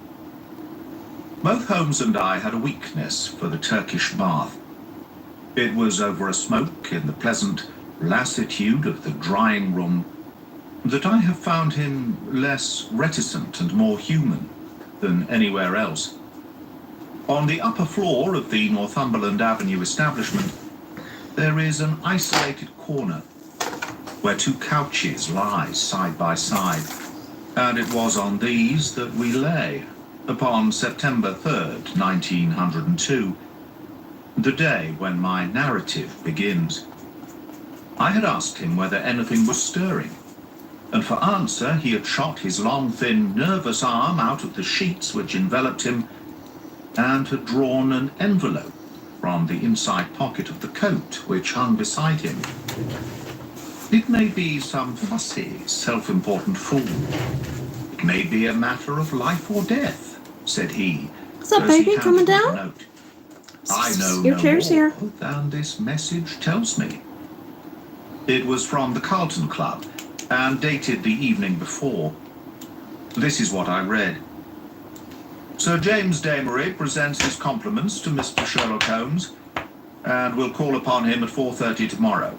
Speaker 3: Both Holmes and I had a weakness for the Turkish bath. It was over a smoke in the pleasant lassitude of the drying room that I have found him less reticent and more human than anywhere else. On the upper floor of the Northumberland Avenue establishment, there is an isolated corner where 2 couches lie side by side, and it was on these that we lay upon September 3rd, 1902, the day when my narrative begins. I had asked him whether anything was stirring, and for answer he had shot his long, thin, nervous arm out of the sheets which enveloped him and had drawn an envelope from the inside pocket of the coat which hung beside him. It may be some fussy, self-important fool. It may be a matter of life or death, said he.
Speaker 1: What's up,
Speaker 3: as he
Speaker 1: baby?
Speaker 3: handed
Speaker 1: Coming
Speaker 3: me the
Speaker 1: down?
Speaker 3: note. I know
Speaker 1: Your
Speaker 3: no
Speaker 1: chair's
Speaker 3: more
Speaker 1: here.
Speaker 3: than this message tells me. It was from the Carlton Club and dated the evening before. This is what I read. Sir James Damery presents his compliments to Mr. Sherlock Holmes and will call upon him at 4:30 tomorrow.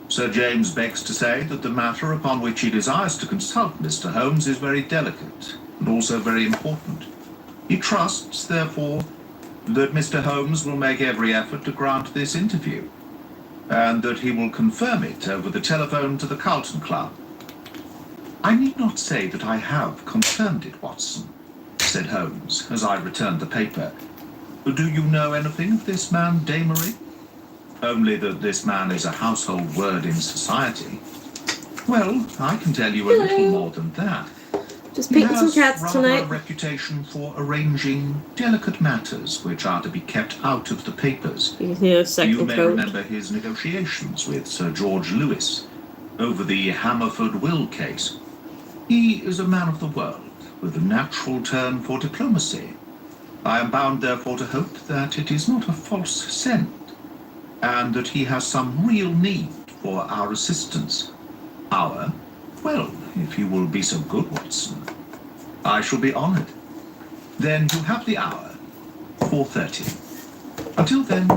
Speaker 3: Sir James begs to say that the matter upon which he desires to consult Mr. Holmes is very delicate and also very important. He trusts, therefore, that Mr. Holmes will make every effort to grant this interview, and that he will confirm it over the telephone to the Carlton Club. I need not say that I have confirmed it, Watson, said Holmes, as I returned the paper. Do you know anything of this man, Damery? Only that this man is a household word in society. Well, I can tell you a little more than that.
Speaker 1: Just
Speaker 3: He
Speaker 1: painting some
Speaker 3: has
Speaker 1: cats
Speaker 3: rather
Speaker 1: tonight.
Speaker 3: a reputation for arranging delicate matters which are to be kept out of the papers.
Speaker 1: You need a second
Speaker 3: You may
Speaker 1: coat.
Speaker 3: remember his negotiations with Sir George Lewis over the Hammerford will case. He is a man of the world, with a natural turn for diplomacy. I am bound, therefore, to hope that it is not a false scent, and that he has some real need for our assistance. Well, if you will be so good, Watson, I shall be honoured. Then you have the hour, 4:30. Until then,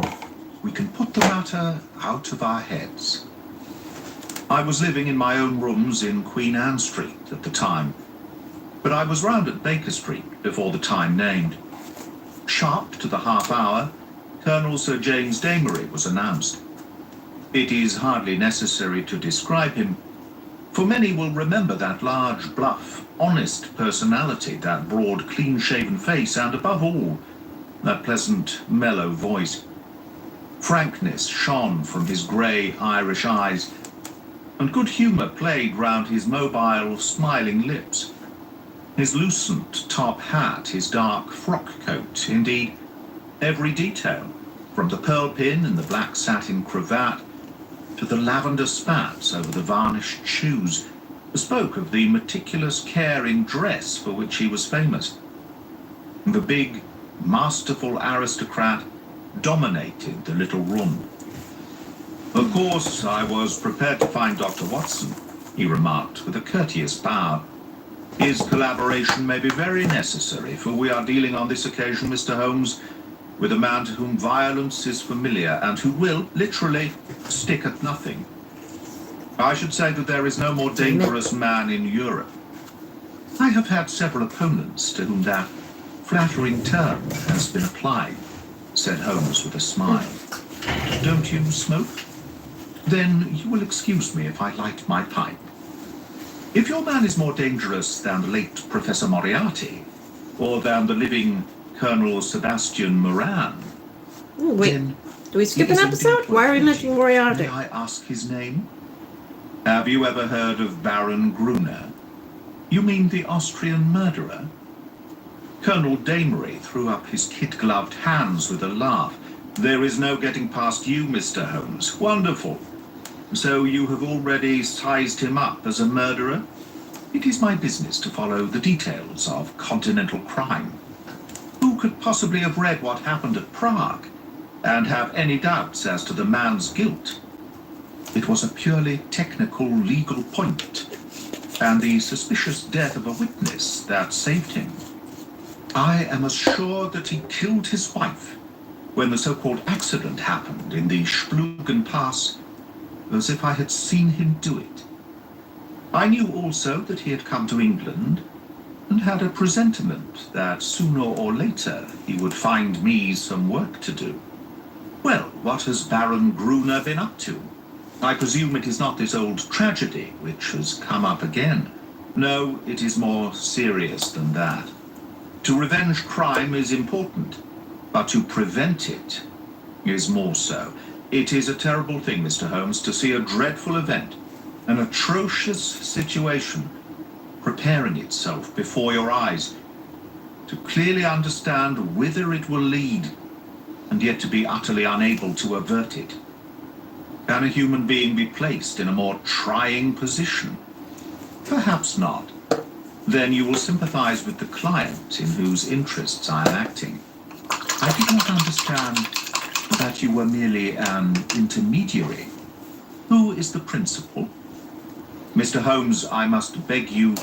Speaker 3: we can put the matter out of our heads. I was living in my own rooms in Queen Anne Street at the time, but I was round at Baker Street before the time named. Sharp to the half hour, Colonel Sir James Damery was announced. It is hardly necessary to describe him, for many will remember that large, bluff, honest personality, that broad, clean-shaven face, and above all, that pleasant, mellow voice. Frankness shone from his grey Irish eyes, and good humour played round his mobile, smiling lips. His lucent top hat, his dark frock coat, indeed, every detail, from the pearl pin in the black satin cravat to the lavender spats over the varnished shoes, spoke of the meticulous care in dress for which he was famous. The big, masterful aristocrat dominated the little room. Of course, I was prepared to find Dr. Watson, he remarked with a courteous bow. His collaboration may be very necessary, for we are dealing on this occasion, Mr. Holmes, with a man to whom violence is familiar and who will, literally, stick at nothing. I should say that there is no more dangerous man in Europe. I have had several opponents to whom that flattering term has been applied, said Holmes with a smile. Don't you smoke? Then you will excuse me if I light my pipe. If your man is more dangerous than the late Professor Moriarty, or than the living Colonel Sebastian Moran,
Speaker 1: Ooh, wait,
Speaker 3: then
Speaker 1: do we skip
Speaker 3: he
Speaker 1: an
Speaker 3: is
Speaker 1: episode?
Speaker 3: indeed
Speaker 1: Why are we
Speaker 3: worth
Speaker 1: mentioning
Speaker 3: mentioning.
Speaker 1: Moriarty?
Speaker 3: May I ask his name? Have you ever heard of Baron Gruner? You mean the Austrian murderer? Colonel Damery threw up his kid-gloved hands with a laugh. There is no getting past you, Mr. Holmes. Wonderful. So you have already sized him up as a murderer? It is my business to follow the details of continental crime. Who could possibly have read what happened at Prague and have any doubts as to the man's guilt? It was a purely technical legal point, and the suspicious death of a witness that saved him. I am as sure that he killed his wife when the so-called accident happened in the Splugen Pass as if I had seen him do it. I knew also that he had come to England and had a presentiment that sooner or later he would find me some work to do. Well, what has Baron Gruner been up to? I presume it is not this old tragedy which has come up again. No, it is more serious than that. To revenge crime is important, but to prevent it is more so. It is a terrible thing, Mr. Holmes, to see a dreadful event, an atrocious situation, preparing itself before your eyes, to clearly understand whither it will lead, and yet to be utterly unable to avert it. Can a human being be placed in a more trying position? Perhaps not. Then you will sympathize with the client in whose interests I am acting. I did not understand that you were merely an intermediary. Who is the principal? Mr. Holmes, I must beg you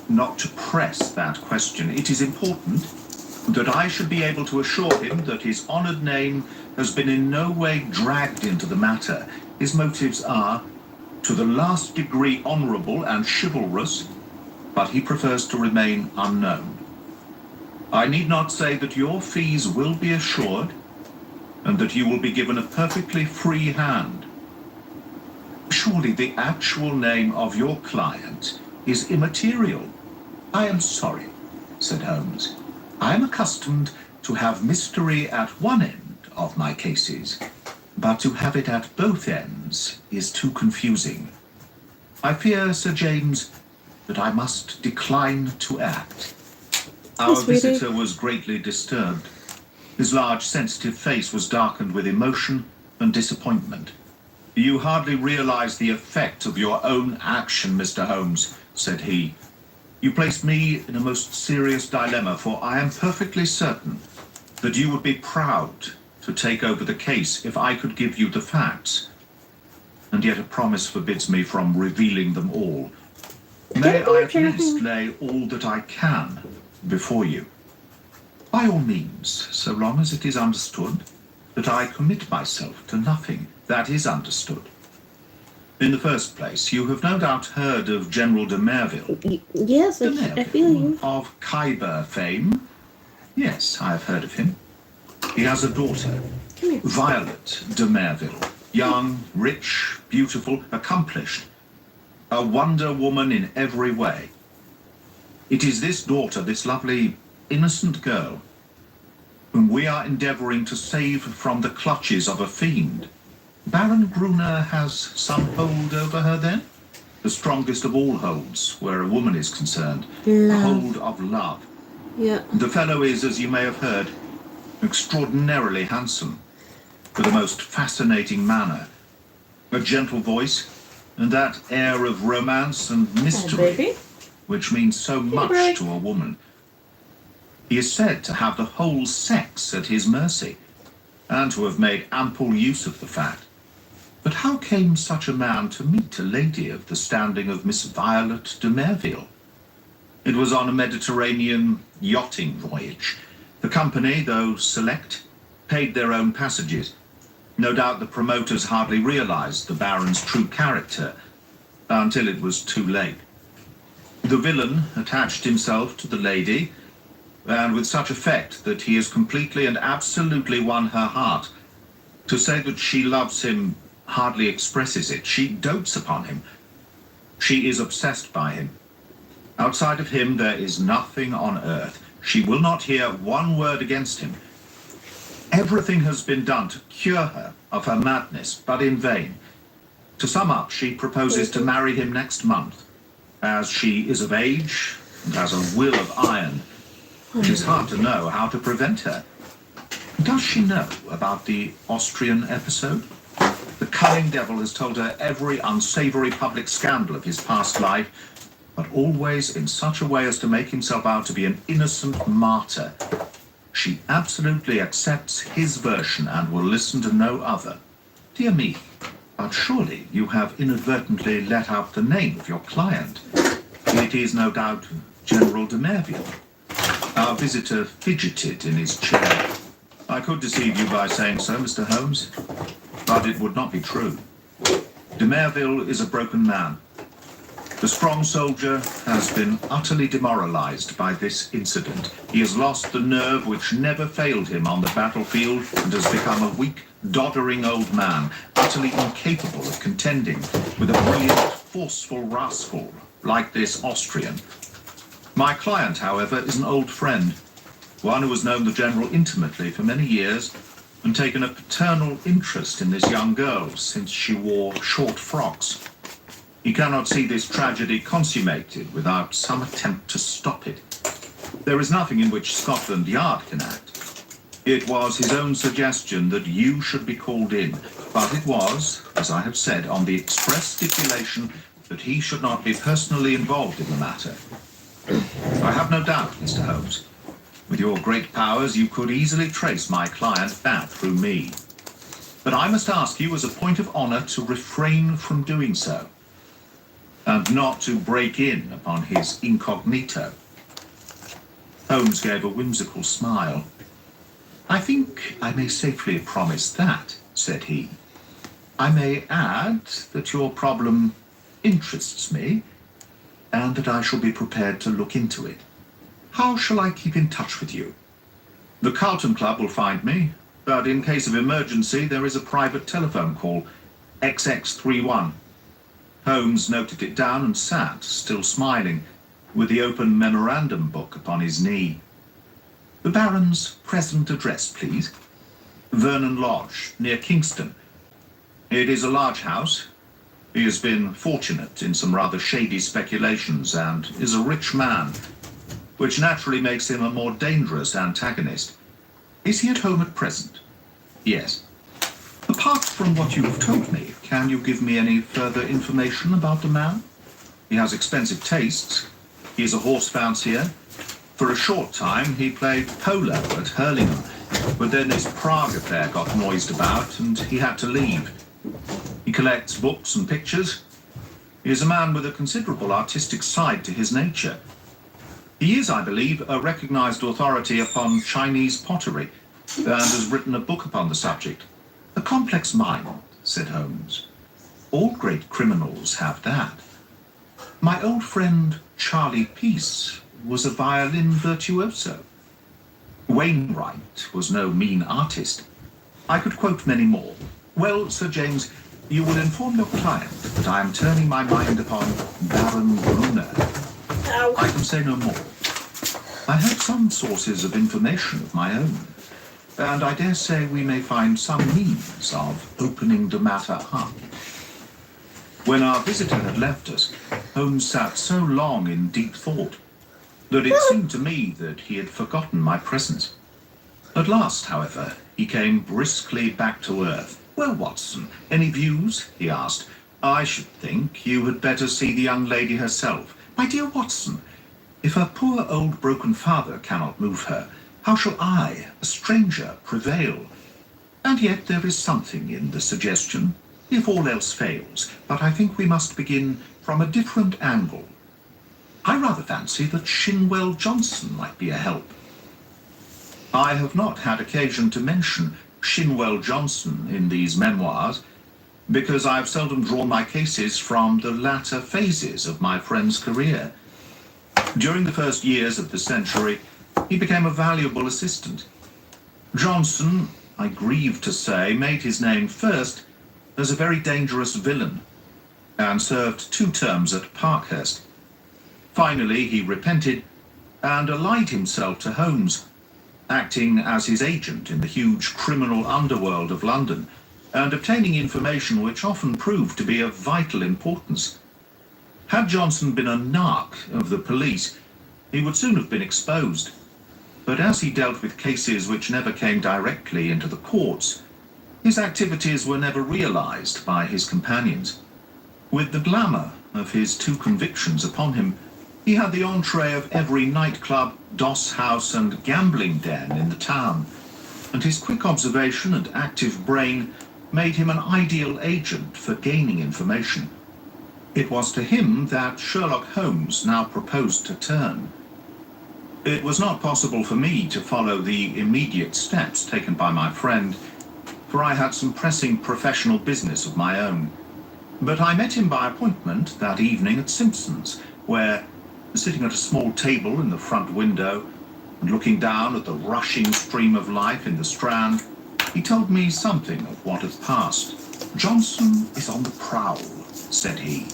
Speaker 3: not to press that question. It is important that I should be able to assure him that his honored name has been in no way dragged into the matter. His motives are, to the last degree, honorable and chivalrous, but he prefers to remain unknown. I need not say that your fees will be assured, and that you will be given a perfectly free hand. Surely the actual name of your client is immaterial. I am sorry, said Holmes. I am accustomed to have mystery at one end of my cases, but to have it at both ends is too confusing. I fear, Sir James, that I must decline to act. Our visitor was greatly disturbed. His large, sensitive face was darkened with emotion and disappointment. You hardly realize the effect of your own action, Mr. Holmes, said he. You placed me in a most serious dilemma, for I am perfectly certain that you would be proud to take over the case if I could give you the facts. And yet a promise forbids me from revealing them all. May I at least lay all that I can before you? By all means, so long as it is understood that I commit myself to nothing. That is understood. In the first place, you have no doubt heard of General de Merville.
Speaker 1: Yes, I feel you.
Speaker 3: Of Khyber fame? Yes, I have heard of him. He has a daughter, Violet de Merville. Young, rich, beautiful, accomplished. A wonder woman in every way. It is this daughter, this lovely, innocent girl, whom we are endeavoring to save from the clutches of a fiend. Baron Gruner has some hold over her, then? The strongest of all holds, where a woman is concerned. The hold of love.
Speaker 1: Yeah.
Speaker 3: The fellow is, as you may have heard, extraordinarily handsome, with a most fascinating manner, a gentle voice, and that air of romance and mystery, which means so much to a woman. He is said to have the whole sex at his mercy, and to have made ample use of the fact. But how came such a man to meet a lady of the standing of Miss Violet de Merville? It was on a Mediterranean yachting voyage. The company, though select, paid their own passages. No doubt the promoters hardly realized the Baron's true character until it was too late. The villain attached himself to the lady, and with such effect that he has completely and absolutely won her heart. To say that she loves him hardly expresses it. She dotes upon him. She is obsessed by him. Outside of him there is nothing on earth. She will not hear one word against him. Everything has been done to cure her of her madness, but in vain. To sum up, she proposes to marry him next month. As she is of age and has a will of iron, it is hard to know how to prevent her. Does she know about the Austrian episode? The cunning devil has told her every unsavory public scandal of his past life, but always in such a way as to make himself out to be an innocent martyr. She absolutely accepts his version and will listen to no other. Dear me, but surely you have inadvertently let out the name of your client. It is no doubt General de Merville. Our visitor fidgeted in his chair. I could deceive you by saying so, Mr. Holmes, but it would not be true. De Merville is a broken man. The strong soldier has been utterly demoralized by this incident. He has lost the nerve which never failed him on the battlefield and has become a weak, doddering old man, utterly incapable of contending with a brilliant, forceful rascal like this Austrian. My client, however, is an old friend, one who has known the general intimately for many years and taken a paternal interest in this young girl since she wore short frocks. He cannot see this tragedy consummated without some attempt to stop it. There is nothing in which Scotland Yard can act. It was his own suggestion that you should be called in, but it was, as I have said, on the express stipulation that he should not be personally involved in the matter. I have no doubt, Mr. Holmes. With your great powers, you could easily trace my client back through me. But I must ask you as a point of honor to refrain from doing so, and not to break in upon his incognito. Holmes gave a whimsical smile. I think I may safely promise that, said he. I may add that your problem interests me, and that I shall be prepared to look into it. How shall I keep in touch with you? The Carlton Club will find me, but in case of emergency, there is a private telephone call, XX31. Holmes noted it down and sat, still smiling, with the open memorandum book upon his knee. The Baron's present address, please. Vernon Lodge, near Kingston. It is a large house. He has been fortunate in some rather shady speculations and is a rich man, which naturally makes him a more dangerous antagonist. Is he at home at present? Yes. Apart from what you have told me, can you give me any further information about the man? He has expensive tastes. He is a horse fancier. For a short time, he played polo at Hurlingham, but then this Prague affair got noised about, and he had to leave. He collects books and pictures. He is a man with a considerable artistic side to his nature. He is, I believe, a recognized authority upon Chinese pottery, and has written a book upon the subject. A complex mind, said Holmes. All great criminals have that. My old friend Charlie Peace was a violin virtuoso. Wainwright was no mean artist. I could quote many more. Well, Sir James, you will inform your client that I am turning my mind upon Baron Brunner.
Speaker 1: Ow.
Speaker 3: I can say no more. I have some sources of information of my own, and I dare say we may find some means of opening the matter up. When our visitor had left us, Holmes sat so long in deep thought that it seemed to me that he had forgotten my presence. At last, however, he came briskly back to earth. Well, Watson, any views? He asked. I should think you had better see the young lady herself. My dear Watson, if her poor old broken father cannot move her, how shall I, a stranger, prevail? And yet there is something in the suggestion, if all else fails, but I think we must begin from a different angle. I rather fancy that Shinwell Johnson might be a help. I have not had occasion to mention Shinwell Johnson in these memoirs, because I have seldom drawn my cases from the latter phases of my friend's career. During the first years of the century, he became a valuable assistant. Johnson, I grieve to say, made his name first as a very dangerous villain, and served 2 terms at Parkhurst. Finally, he repented and allied himself to Holmes, acting as his agent in the huge criminal underworld of London, and obtaining information which often proved to be of vital importance. Had Johnson been a narc of the police, he would soon have been exposed. But as he dealt with cases which never came directly into the courts, his activities were never realized by his companions. With the glamour of his 2 convictions upon him, he had the entree of every nightclub, doss house, and gambling den in the town, and his quick observation and active brain made him an ideal agent for gaining information. It was to him that Sherlock Holmes now proposed to turn. It was not possible for me to follow the immediate steps taken by my friend, for I had some pressing professional business of my own. But I met him by appointment that evening at Simpson's, where, sitting at a small table in the front window and looking down at the rushing stream of life in the Strand, he told me something of what had passed. Johnson is on the prowl, said he.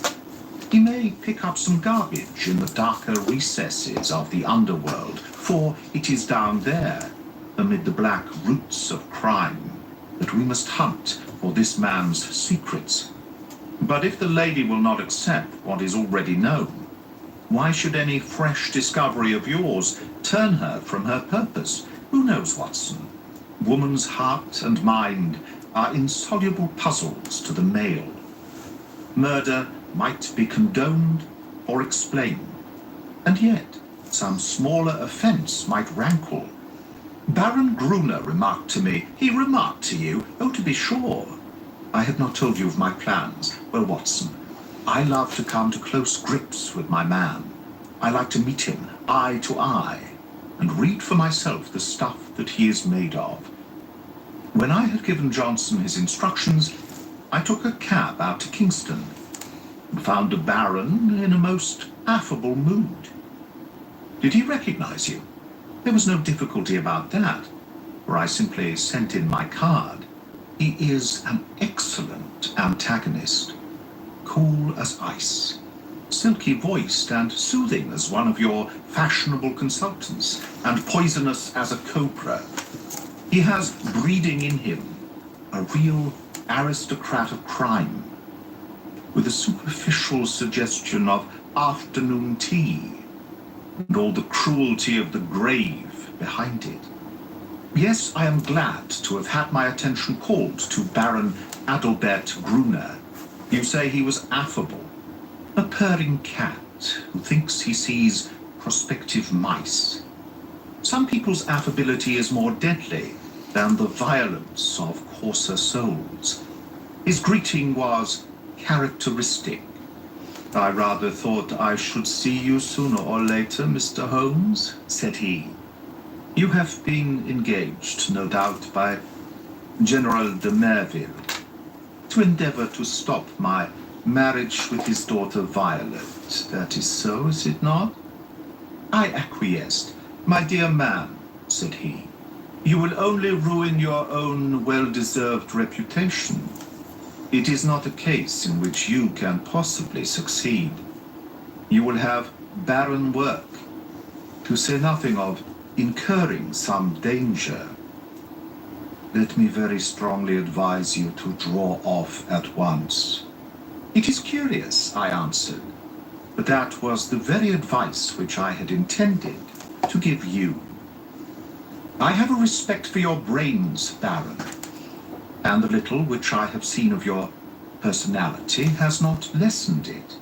Speaker 3: He may pick up some garbage in the darker recesses of the underworld, for it is down there, amid the black roots of crime, that we must hunt for this man's secrets. But if the lady will not accept what is already known, why should any fresh discovery of yours turn her from her purpose? Who knows, Watson? Woman's heart and mind are insoluble puzzles to the male. Murder might be condoned or explained, and yet some smaller offence might rankle. Baron Gruner remarked to me, he remarked to you, oh, to be sure. I had not told you of my plans. Well, Watson, I love to come to close grips with my man. I like to meet him, eye to eye, and read for myself the stuff that he is made of. When I had given Johnson his instructions, I took a cab out to Kingston and found the Baron in a most affable mood. Did he recognize you? There was no difficulty about that, for I simply sent in my card. He is an excellent antagonist, cool as ice, silky-voiced and soothing as one of your fashionable consultants, and poisonous as a cobra. He has breeding in him, a real aristocrat of crime, with a superficial suggestion of afternoon tea, and all the cruelty of the grave behind it. Yes, I am glad to have had my attention called to Baron Adalbert Gruner. You say he was affable, a purring cat who thinks he sees prospective mice. Some people's affability is more deadly than the violence of coarser souls. His greeting was characteristic. I rather thought I should see you sooner or later, Mr. Holmes, said he. You have been engaged, no doubt, by General de Merville to endeavor to stop my marriage with his daughter Violet. That is so, is it not? I acquiesced. My dear man, said he, you will only ruin your own well-deserved reputation. It is not a case in which you can possibly succeed. You will have barren work, to say nothing of incurring some danger. Let me very strongly advise you to draw off at once. It is curious, I answered, but that was the very advice which I had intended to give you. I have a respect for your brains, Baron, and the little which I have seen of your personality has not lessened it.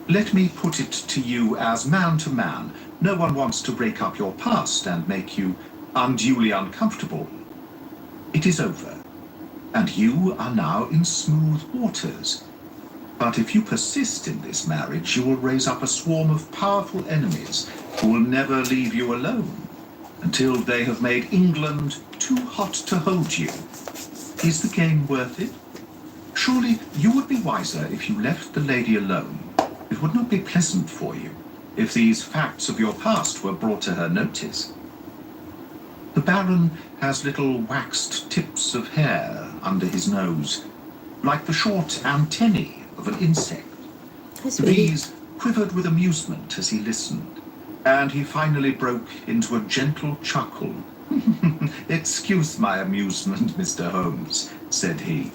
Speaker 3: Let me put it to you as man to man. No one wants to break up your past and make you unduly uncomfortable. It is over, and you are now in smooth waters. But if you persist in this marriage, you will raise up a swarm of powerful enemies who will never leave you alone until they have made England too hot to hold you. Is the game worth it? Surely you would be wiser if you left the lady alone. It would not be pleasant for you if these facts of your past were brought to her notice. The Baron has little waxed tips of hair under his nose, like the short antennae of an insect. These quivered with amusement as he listened, and he finally broke into a gentle chuckle. Excuse my amusement, Mr. Holmes, said he,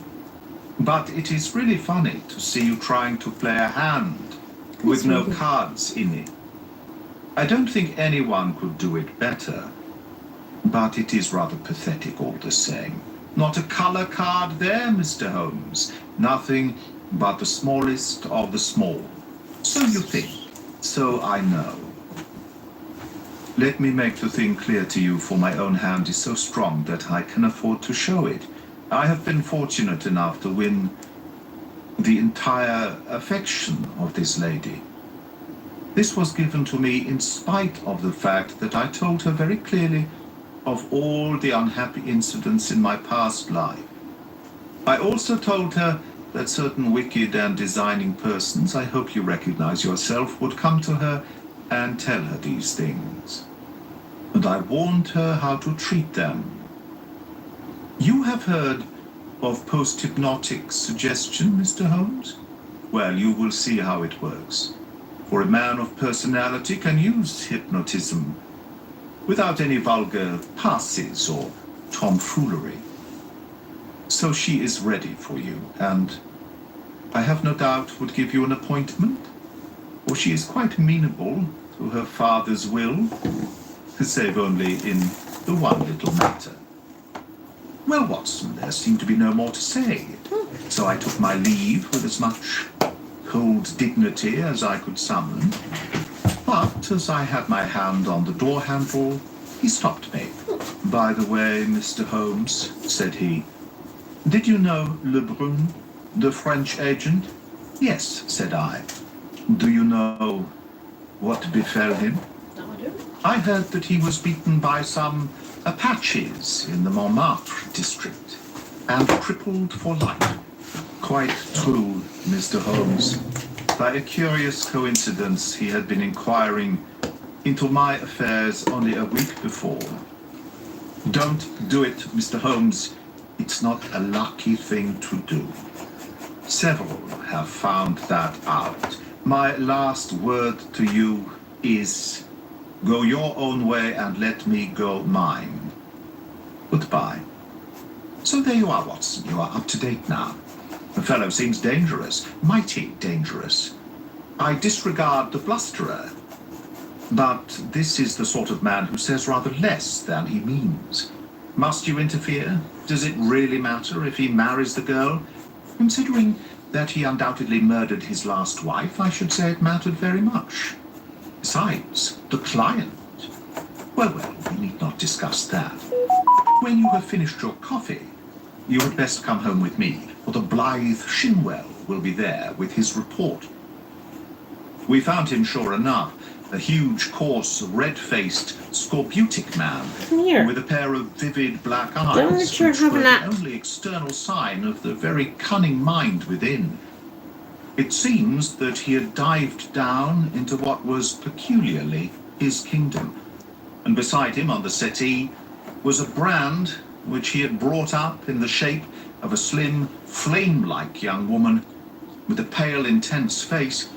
Speaker 3: but it is really funny to see you trying to play a hand with no cards in it. I don't think anyone could do it better, but it is rather pathetic all the same. Not a color card there, Mr. Holmes. Nothing but the smallest of the small. So you think. So I know. Let me make the thing clear to you, for my own hand is so strong that I can afford to show it. I have been fortunate enough to win the entire affection of this lady. This was given to me in spite of the fact that I told her very clearly of all the unhappy incidents in my past life. I also told her that certain wicked and designing persons, I hope you recognize yourself, would come to her and tell her these things. And I warned her how to treat them. You have heard of post-hypnotic suggestion, Mr. Holmes? Well, you will see how it works. For a man of personality can use hypnotism without any vulgar passes or tomfoolery. So she is ready for you, and I have no doubt would give you an appointment, for she is quite amenable to her father's will, save only in the one little matter. Well, Watson, there seemed to be no more to say. So I took my leave with as much cold dignity as I could summon. But as I had my hand on the door handle, he stopped me. By the way, Mr. Holmes, said he, did you know Lebrun, the French agent? Yes, said I. Do you know what befell him?
Speaker 1: No, I do.
Speaker 3: I heard that he was beaten by some Apaches in the Montmartre district and crippled for life. Quite true, Mr. Holmes. By a curious coincidence, he had been inquiring into my affairs only a week before. Don't do it, Mr. Holmes. It's not a lucky thing to do. Several have found that out. My last word to you is, go your own way and let me go mine. Goodbye. So there you are, Watson. You are up to date now. The fellow seems dangerous, mighty dangerous. I disregard the blusterer, but this is the sort of man who says rather less than he means. Must you interfere? Does it really matter if he marries the girl? Considering that he undoubtedly murdered his last wife, I should say it mattered very much. Besides, the client. Well, we need not discuss that. When you have finished your coffee, you had best come home with me, for the blithe Shinwell will be there with his report. We found him, sure enough, a huge, coarse, red-faced, scorbutic man
Speaker 1: Come here.
Speaker 3: with a pair of vivid black eyes,
Speaker 1: Don't let your
Speaker 3: which were
Speaker 1: have a
Speaker 3: the
Speaker 1: nap.
Speaker 3: only external sign of the very cunning mind within. It seems that he had dived down into what was peculiarly his kingdom, and beside him on the settee was a brand which he had brought up in the shape of a slim, flame-like young woman with a pale, intense face,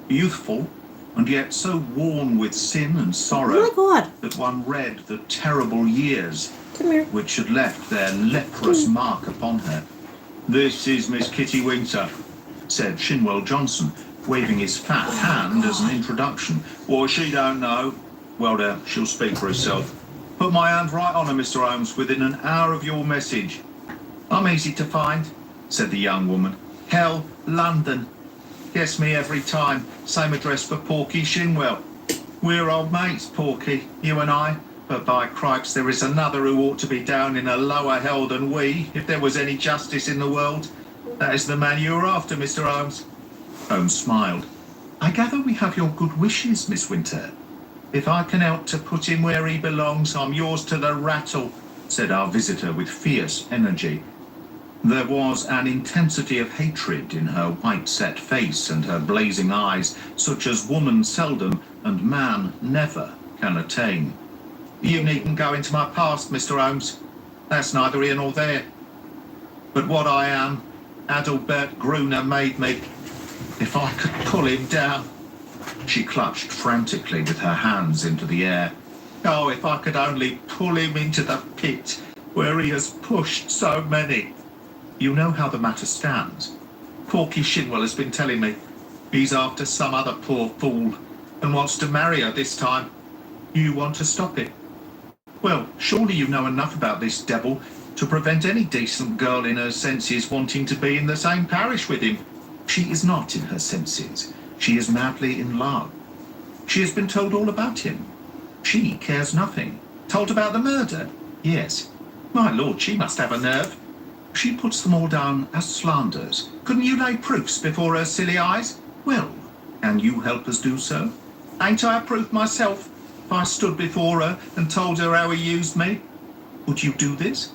Speaker 3: youthful, and yet so worn with sin and sorrow
Speaker 1: Oh my God.
Speaker 3: that one read the terrible years
Speaker 1: Come here.
Speaker 3: which had left their leprous mark upon her. This is Miss Kitty Winter, said Shinwell Johnson, waving his fat hand as an introduction. Or she don't know. Well, there, she'll speak for herself. Put my hand right on her, Mr. Holmes, within an hour of your message. I'm easy to find, said the young woman. Hell, London. Guess me every time. Same address for Porky Shinwell. We're old mates, Porky, you and I. But by cripes, there is another who ought to be down in a lower hell than we, if there was any justice in the world. That is the man you are after, Mr. Holmes. Holmes smiled. I gather we have your good wishes, Miss Winter. If I can help to put him where he belongs, I'm yours to the rattle, said our visitor with fierce energy. There was an intensity of hatred in her white-set face and her blazing eyes, such as woman seldom and man never can attain. You needn't go into my past, Mr. Holmes. That's neither here nor there. But what I am, Adalbert Gruner made me. If I could pull him down. She clutched frantically with her hands into the air. Oh, if I could only pull him into the pit where he has pushed so many. You know how the matter stands. Porky Shinwell has been telling me he's after some other poor fool and wants to marry her this time. You want to stop it? Well, surely you know enough about this devil to prevent any decent girl in her senses wanting to be in the same parish with him. She is not in her senses. She is madly in love. She has been told all about him. She cares nothing. Told about the murder? Yes. My lord, she must have a nerve. She puts them all down as slanders. Couldn't you lay proofs before her silly eyes? Well, can you help us do so? Ain't I a proof myself? If I stood before her and told her how he used me? Would you do this?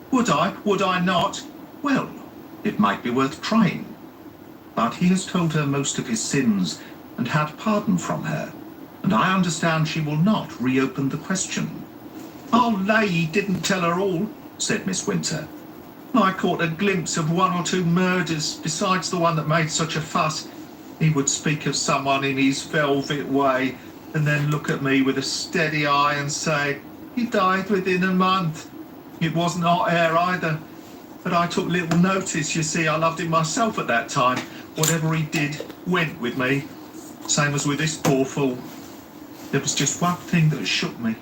Speaker 3: Would I? Would I not? Well, it might be worth trying. But he has told her most of his sins and had pardon from her, and I understand she will not reopen the question. I'll lay he didn't tell her all, said Miss Winter. I caught a glimpse of one or two murders besides the one that made such a fuss. He would speak of someone in his velvet way and then look at me with a steady eye and say, he died within a month. It wasn't hot air either. But I took little notice, you see. I loved him myself at that time. Whatever he did went with me. Same as with this poor fool. There was just one thing that shook me.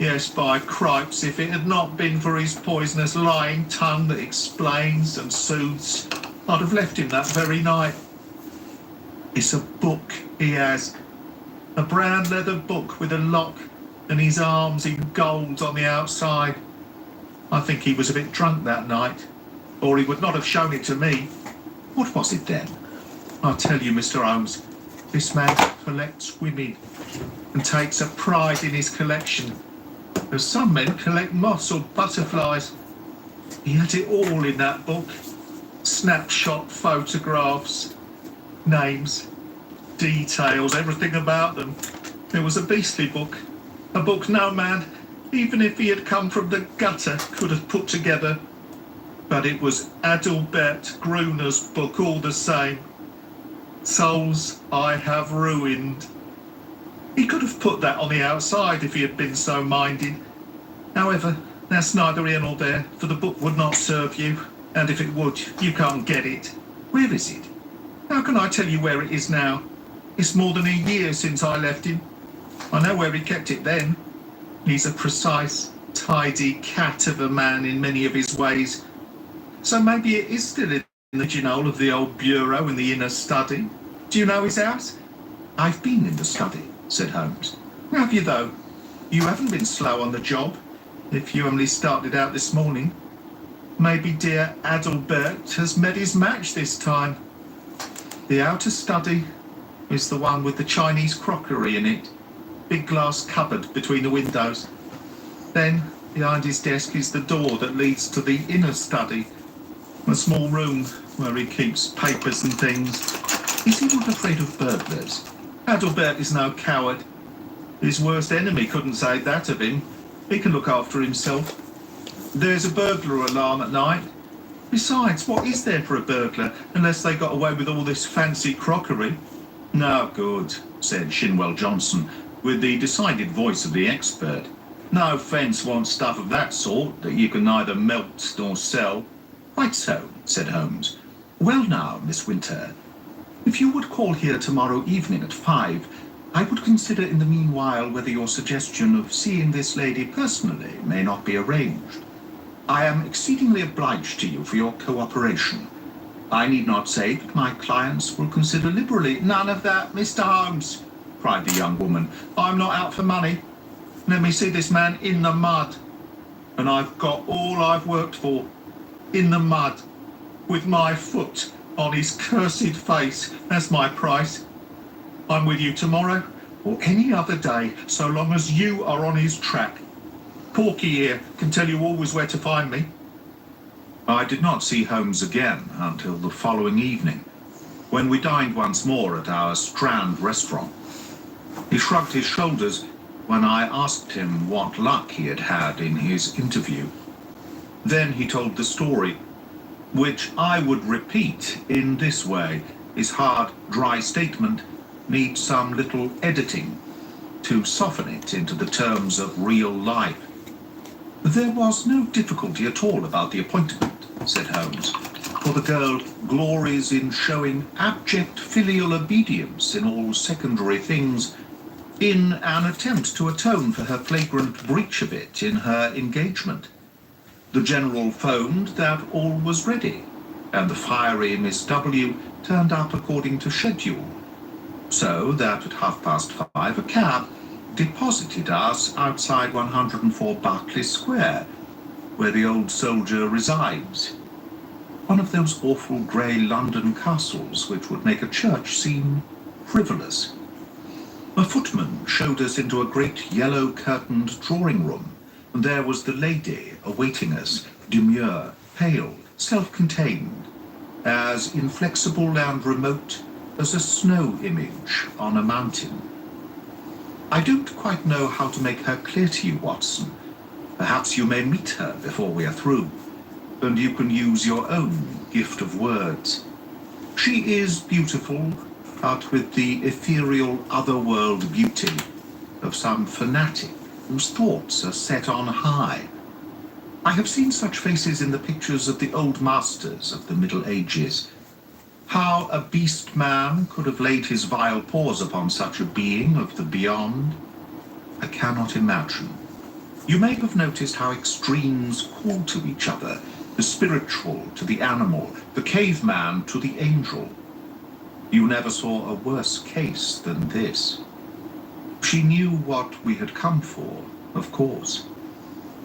Speaker 3: Yes, by cripes, if it had not been for his poisonous lying tongue that explains and soothes, I'd have left him that very night. It's a book he has. A brown leather book with a lock and his arms in gold on the outside. I think he was a bit drunk that night, or he would not have shown it to me. What was it then? I tell you, Mr. Holmes, this man collects women and takes a pride in his collection, as some men collect moths or butterflies. He had it all in that book. Snapshot photographs, names, details, everything about them. It was a beastly book. A book no man, even if he had come from the gutter, could have put together. But it was Adalbert Gruner's book all the same. Souls I have ruined. He could have put that on the outside if he had been so minded. However, that's neither here nor there, for the book would not serve you, and if it would, you can't get it. Where is it? How can I tell you where it is now? It's more than a year since I left him. I know where he kept it then. He's a precise, tidy cat of a man in many of his ways. So maybe it is still in the pigeonhole of the old bureau in the inner study. Do you know his house? I've been in the study, said Holmes. Have you, though? You haven't been slow on the job, if you only started out this morning. Maybe dear Adalbert has met his match this time. The outer study is the one with the Chinese crockery in it. Big glass cupboard between the windows. Then, behind his desk is the door that leads to the inner study. A small room where he keeps papers and things. Is he not afraid of burglars? Adalbert is no coward. His worst enemy couldn't say that of him. He can look after himself. There's a burglar alarm at night. Besides, what is there for a burglar unless they got away with all this fancy crockery? No good, said Shinwell Johnson, with the decided voice of the expert. No fence wants stuff of that sort that you can neither melt nor sell. Quite so, said Holmes. Well now, Miss Winter, if you would call here tomorrow evening at 5, I would consider in the meanwhile whether your suggestion of seeing this lady personally may not be arranged. I am exceedingly obliged to you for your cooperation. I need not say that my clients will consider liberally. None of that, Mr. Holmes, cried the young woman. I'm not out for money. Let me see this man in the mud. And I've got all I've worked for. In the mud. With my foot on his cursed face. That's my price. I'm with you tomorrow or any other day, so long as you are on his track. Porky here can tell you always where to find me. I did not see Holmes again until the following evening, when we dined once more at our Strand restaurant. He shrugged his shoulders when I asked him what luck he had had in his interview. Then he told the story, which I would repeat in this way. His hard, dry statement needs some little editing to soften it into the terms of real life. There was no difficulty at all about the appointment, said Holmes, for the girl glories in showing abject filial obedience in all secondary things, in an attempt to atone for her flagrant breach of it in her engagement. The General phoned that all was ready, and the fiery Miss W. turned up according to schedule, so that at 5:30 a cab deposited us outside 104 Berkeley Square, where the old soldier resides. One of those awful grey London castles which would make a church seem frivolous. A footman showed us into a great yellow-curtained drawing-room, and there was the lady awaiting us, demure, pale, self-contained, as inflexible and remote as a snow image on a mountain. I don't quite know how to make her clear to you, Watson. Perhaps you may meet her before we are through, and you can use your own gift of words. She is beautiful, but with the ethereal otherworld beauty of some fanatic whose thoughts are set on high. I have seen such faces in the pictures of the old masters of the Middle Ages. How a beast man could have laid his vile paws upon such a being of the beyond, I cannot imagine. You may have noticed how extremes call to each other, the spiritual to the animal, the caveman to the angel. You never saw a worse case than this. She knew what we had come for, of course.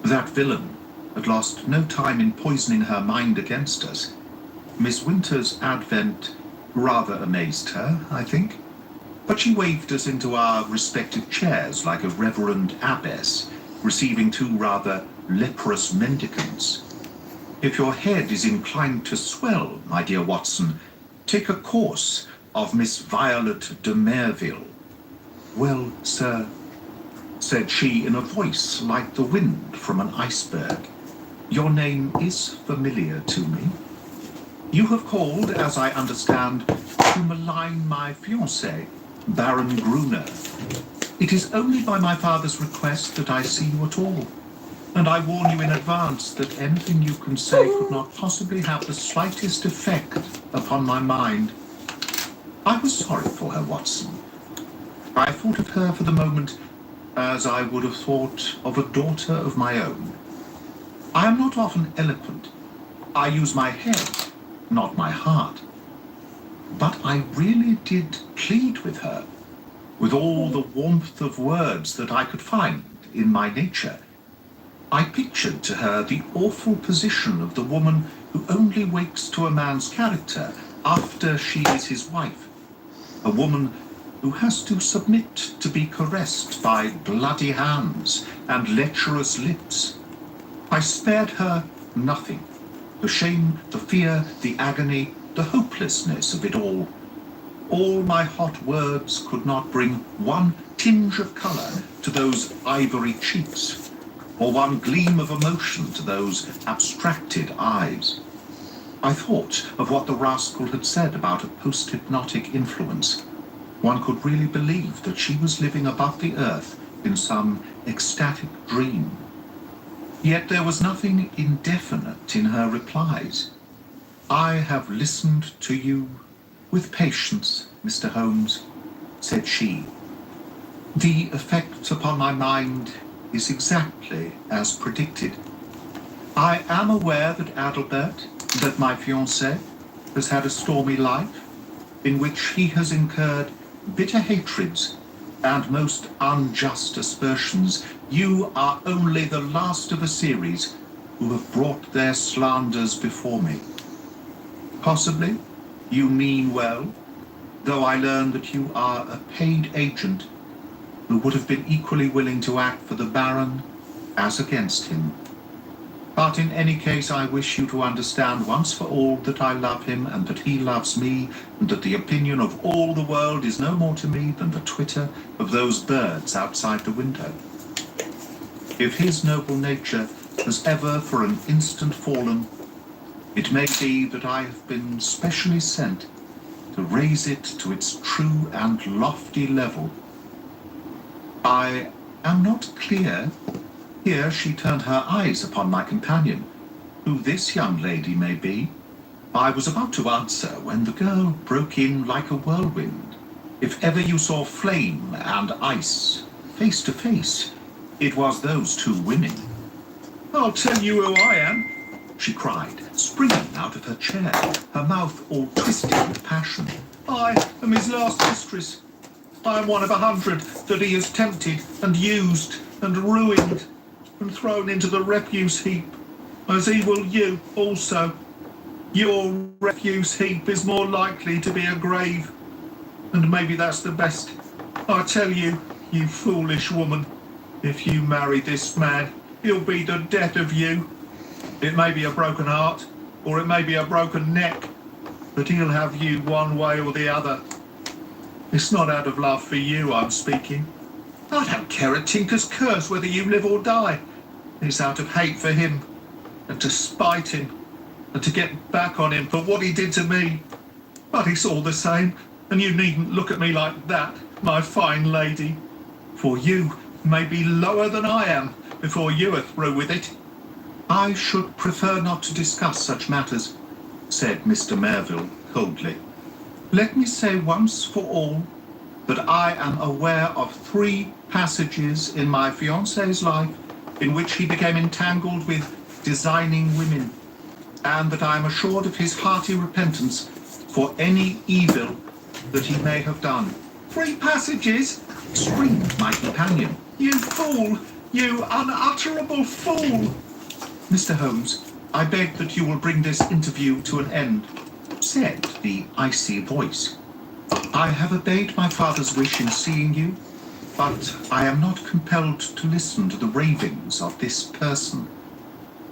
Speaker 3: That villain had lost no time in poisoning her mind against us. Miss Winter's advent rather amazed her, I think. But she waved us into our respective chairs like a reverend abbess, receiving two rather leprous mendicants. If your head is inclined to swell, my dear Watson, take a course of Miss Violet de Merville. Well, sir, said she in a voice like the wind from an iceberg, your name is familiar to me. You have called, as I understand, to malign my fiancé, Baron Gruner. It is only by my father's request that I see you at all, and I warn you in advance that anything you can say could not possibly have the slightest effect upon my mind. I was sorry for her, Watson. I thought of her for the moment as I would have thought of a daughter of my own. I am not often eloquent. I use my head, not my heart. But I really did plead with her, with all the warmth of words that I could find in my nature. I pictured to her the awful position of the woman who only wakes to a man's character after she is his wife, a woman who has to submit to be caressed by bloody hands and lecherous lips. I spared her nothing. The shame, the fear, the agony, the hopelessness of it all. All my hot words could not bring one tinge of colour to those ivory cheeks, or one gleam of emotion to those abstracted eyes. I thought of what the rascal had said about a post-hypnotic influence. One could really believe that she was living above the earth in some ecstatic dream. Yet there was nothing indefinite in her replies. I have listened to you with patience, Mr. Holmes, said she. The effect upon my mind is exactly as predicted. I am aware that Adelbert, that my fiancé, has had a stormy life, in which he has incurred bitter hatreds and most unjust aspersions. You are only the last of a series who have brought their slanders before me. Possibly you mean well, though I learn that you are a paid agent who would have been equally willing to act for the Baron as against him. But in any case, I wish you to understand once for all that I love him and that he loves me, and that the opinion of all the world is no more to me than the twitter of those birds outside the window. If his noble nature has ever for an instant fallen, it may be that I have been specially sent to raise it to its true and lofty level. I am not clear. Here she turned her eyes upon my companion, who this young lady may be. I was about to answer when the girl broke in like a whirlwind. If ever you saw flame and ice face to face, it was those two women. I'll tell you who I am, she cried, springing out of her chair, her mouth all twisted with passion. I am his last mistress. I am one of 100 that he has tempted and used and ruined and thrown into the refuse heap, as he will you also. Your refuse heap is more likely to be a grave, and maybe that's the best. I tell you, you foolish woman, if you marry this man, he'll be the death of you. It may be a broken heart, or it may be a broken neck, but he'll have you one way or the other. It's not out of love for you I'm speaking. I don't care a tinker's curse whether you live or die. It's out of hate for him, and to spite him, and to get back on him for what he did to me. But it's all the same, and you needn't look at me like that, my fine lady, for you may be lower than I am before you are through with it. I should prefer not to discuss such matters, said Mr. Merville coldly. Let me say once for all that I am aware of 3 passages in my fiancé's life in which he became entangled with designing women, and that I am assured of his hearty repentance for any evil that he may have done. 3 passages! Screamed my companion. You fool! You unutterable fool! Mr. Holmes, I beg that you will bring this interview to an end, said the icy voice. I have obeyed my father's wish in seeing you, but I am not compelled to listen to the ravings of this person.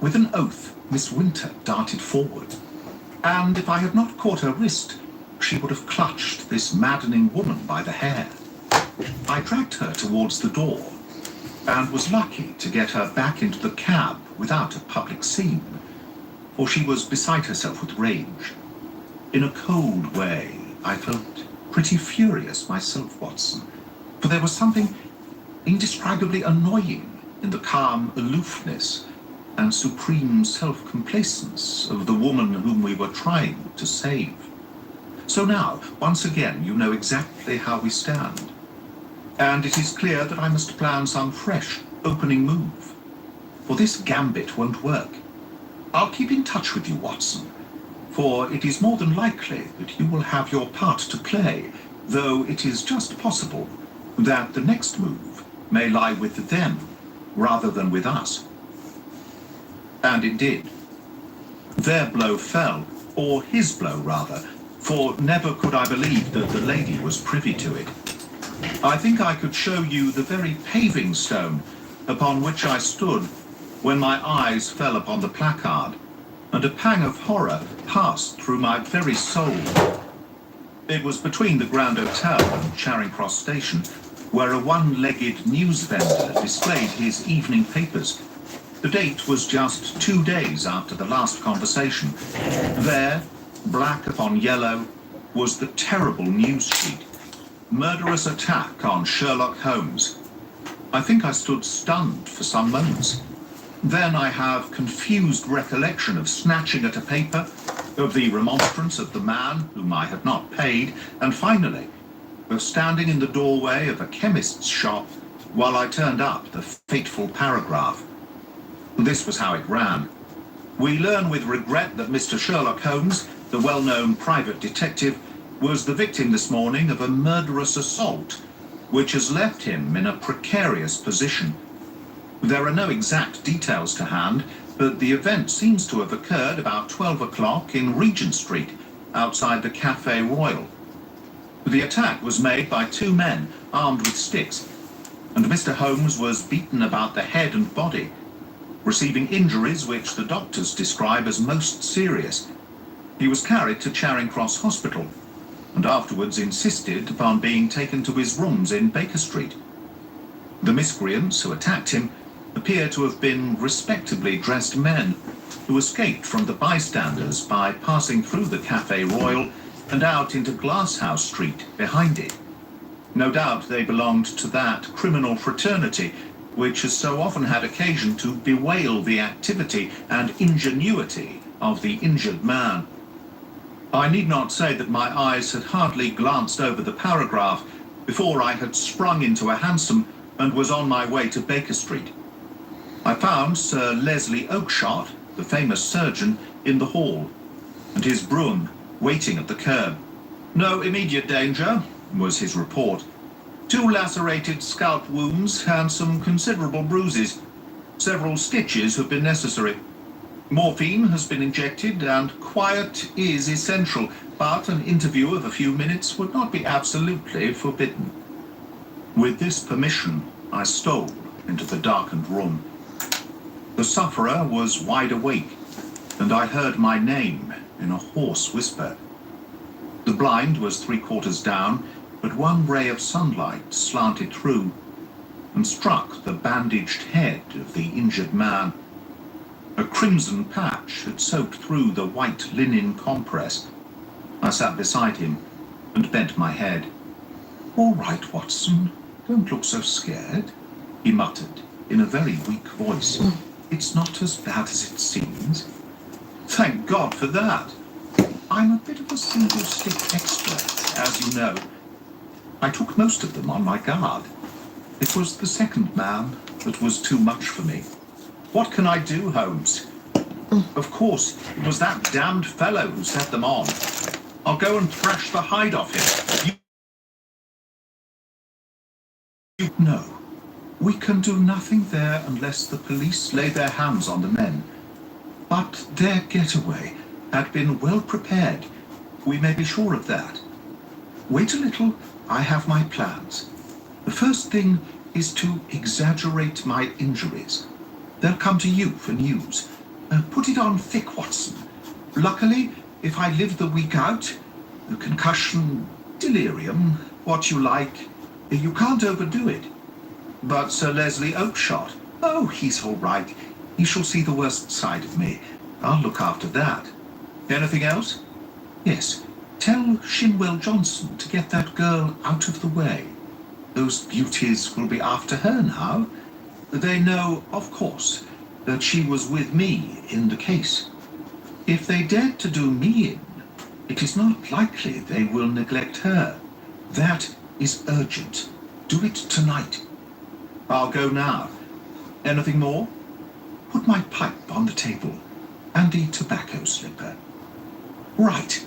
Speaker 3: With an oath, Miss Winter darted forward, and if I had not caught her wrist, she would have clutched this maddening woman by the hair. I dragged her towards the door, and was lucky to get her back into the cab without a public scene, for she was beside herself with rage. In a cold way, I felt pretty furious myself, Watson, for there was something indescribably annoying in the calm aloofness and supreme self-complacence of the woman whom we were trying to save. So now, once again, you know exactly how we stand. And it is clear that I must plan some fresh opening move. For this gambit won't work. I'll keep in touch with you, Watson, for it is more than likely that you will have your part to play, though it is just possible that the next move may lie with them rather than with us. And it did. Their blow fell, or his blow rather, for never could I believe that the lady was privy to it. I think I could show you the very paving stone upon which I stood when my eyes fell upon the placard, and a pang of horror passed through my very soul. It was between the Grand Hotel and Charing Cross Station, where a one-legged news vendor displayed his evening papers. The date was just 2 days after the last conversation. There, black upon yellow, was the terrible news sheet. Murderous attack on Sherlock Holmes. I think I stood stunned for some moments. Then I have confused recollection of snatching at a paper, of the remonstrance of the man whom I had not paid, and finally, of standing in the doorway of a chemist's shop while I turned up the fateful paragraph. This was how it ran. We learn with regret that Mr. Sherlock Holmes, the well-known private detective, was the victim this morning of a murderous assault, which has left him in a precarious position. There are no exact details to hand, but the event seems to have occurred about 12 o'clock in Regent Street, outside the Café Royal. The attack was made by 2 men armed with sticks, and Mr. Holmes was beaten about the head and body, receiving injuries which the doctors describe as most serious. He was carried to Charing Cross Hospital, and afterwards insisted upon being taken to his rooms in Baker Street. The miscreants who attacked him appear to have been respectably dressed men who escaped from the bystanders by passing through the Café Royal and out into Glasshouse Street behind it. No doubt they belonged to that criminal fraternity which has so often had occasion to bewail the activity and ingenuity of the injured man. I need not say that my eyes had hardly glanced over the paragraph before I had sprung into a hansom and was on my way to Baker Street. I found Sir Leslie Oakshott, the famous surgeon, in the hall, and his brougham waiting at the curb. No immediate danger, was his report. 2 lacerated scalp wounds and some considerable bruises. Several stitches have been necessary. Morphine has been injected and quiet is essential, but an interview of a few minutes would not be absolutely forbidden. With this permission, I stole into the darkened room. The sufferer was wide awake, and I heard my name in a hoarse whisper. The blind was 3/4 down, but one ray of sunlight slanted through and struck the bandaged head of the injured man. A crimson patch had soaked through the white linen compress. I sat beside him and bent my head. "All right, Watson, don't look so scared," he muttered in a very weak voice. "It's not as bad as it seems." "Thank God for that." "I'm a bit of a single-stick expert, as you know. I took most of them on my guard. It was the second man that was too much for me. What can I do, Holmes? Of course, it was that damned fellow who set them on. I'll go and thrash the hide off him. No, we can do nothing there unless the police lay their hands on the men. But their getaway had been well prepared. We may be sure of that. Wait a little, I have my plans. The first thing is to exaggerate my injuries. They'll come to you for news. Put it on thick, Watson. Luckily, if I live the week out, the concussion, delirium, what you like, you can't overdo it. But Sir Leslie Oakshott, oh, he's all right. He shall see the worst side of me. I'll look after that. Anything else? Yes. Tell Shinwell Johnson to get that girl out of the way. Those beauties will be after her now. They know, of course, that she was with me in the case. If they dared to do me in, it is not likely they will neglect her. That is urgent. Do it tonight. I'll go now. Anything more? Put my pipe on the table and the tobacco slipper. Right.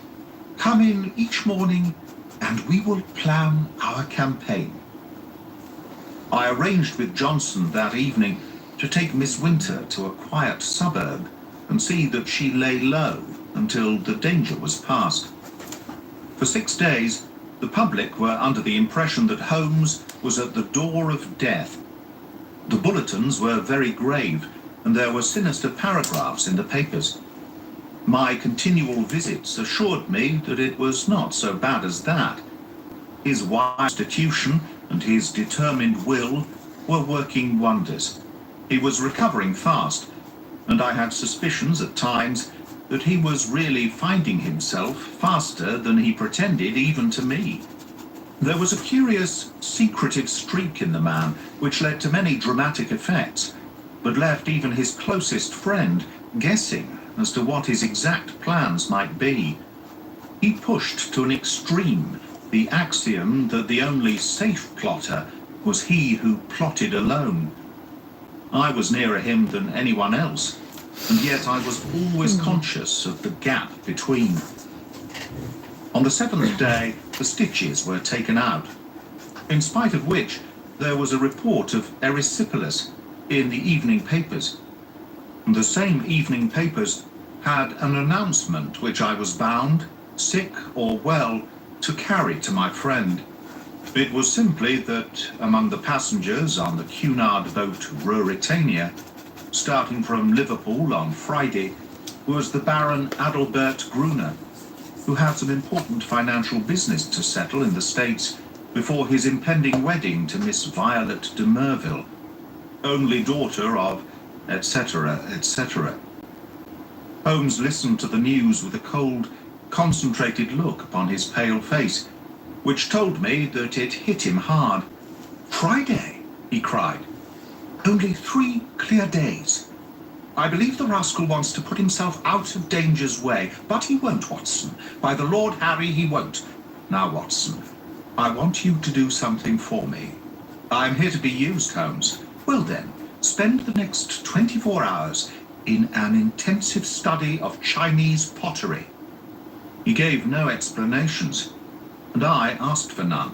Speaker 3: Come in each morning and we will plan our campaign. I arranged with Johnson that evening to take Miss Winter to a quiet suburb and see that she lay low until the danger was past. For 6 days, the public were under the impression that Holmes was at the door of death. The bulletins were very grave, and there were sinister paragraphs in the papers. My continual visits assured me that it was not so bad as that. His wise constitution and his determined will were working wonders. He was recovering fast, and I had suspicions at times that he was really finding himself faster than he pretended even to me. There was a curious, secretive streak in the man which led to many dramatic effects, but left even his closest friend guessing as to what his exact plans might be. He pushed to an extreme the axiom that the only safe plotter was he who plotted alone. I was nearer him than anyone else, and yet I was always conscious of the gap between. On the 7th day, the stitches were taken out, in spite of which there was a report of erysipelas in the evening papers. And the same evening papers had an announcement which I was bound, sick or well, to carry to my friend. It was simply that among the passengers on the Cunard boat Ruritania, starting from Liverpool on Friday, was the Baron Adalbert Gruner, who had some important financial business to settle in the States before his impending wedding to Miss Violet de Merville, only daughter of etc., etc. Holmes listened to the news with a cold, concentrated look upon his pale face, which told me that it hit him hard. "Friday," he cried. "Only 3 clear days. I believe the rascal wants to put himself out of danger's way, but he won't, Watson. By the Lord Harry, he won't. Now, Watson, I want you to do something for me. I'm here to be used, Holmes. Well then, spend the next 24 hours in an intensive study of Chinese pottery." He gave no explanations, and I asked for none.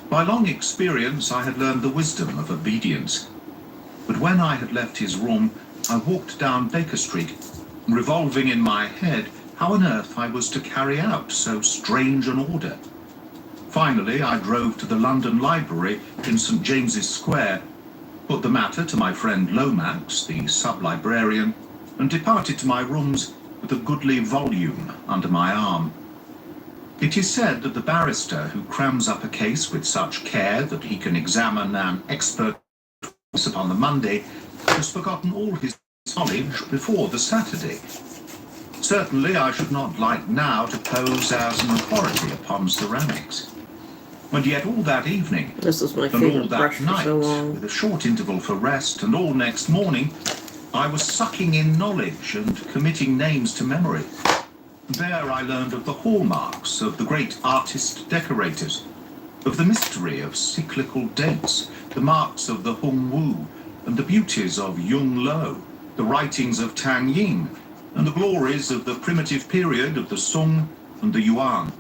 Speaker 3: By long experience, I had learned the wisdom of obedience. But when I had left his room, I walked down Baker Street, revolving in my head how on earth I was to carry out so strange an order. Finally, I drove to the London Library in St. James's Square, put the matter to my friend Lomax, the sub-librarian, and departed to my rooms with a goodly volume under my arm. It is said that the barrister who crams up a case with such care that he can examine an expert witness upon the Monday has forgotten all his knowledge before the Saturday. Certainly I should not like now to pose as an authority upon ceramics. And yet all that evening,
Speaker 1: This is my
Speaker 3: and all
Speaker 1: favorite
Speaker 3: that
Speaker 1: brush for
Speaker 3: night,
Speaker 1: so long.
Speaker 3: with a short interval for rest, and all next morning, I was sucking in knowledge and committing names to memory. There I learned of the hallmarks of the great artist-decorators, of the mystery of cyclical dates, the marks of the Hung Wu, and the beauties of Yung Lo, the writings of Tang Ying, and the glories of the primitive period of the Song and the Yuan.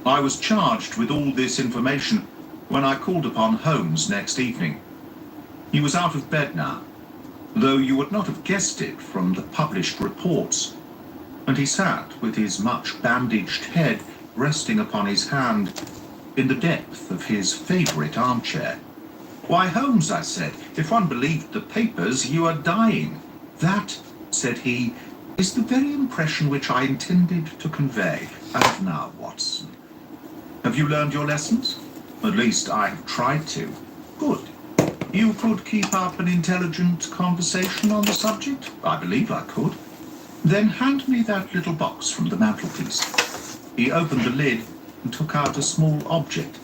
Speaker 3: I was charged with all this information when I called upon Holmes next evening. He was out of bed now, though you would not have guessed it from the published reports, and he sat with his much bandaged head resting upon his hand in the depth of his favourite armchair. "Why, Holmes," I said, "if one believed the papers, you are dying." "That," said he, "is the very impression which I intended to convey. And now, Watson, have you learned your lessons? At least I have tried to. Good. You could keep up an intelligent conversation on the subject? I believe I could. Then hand me that little box from the mantelpiece." He opened the lid and took out a small object,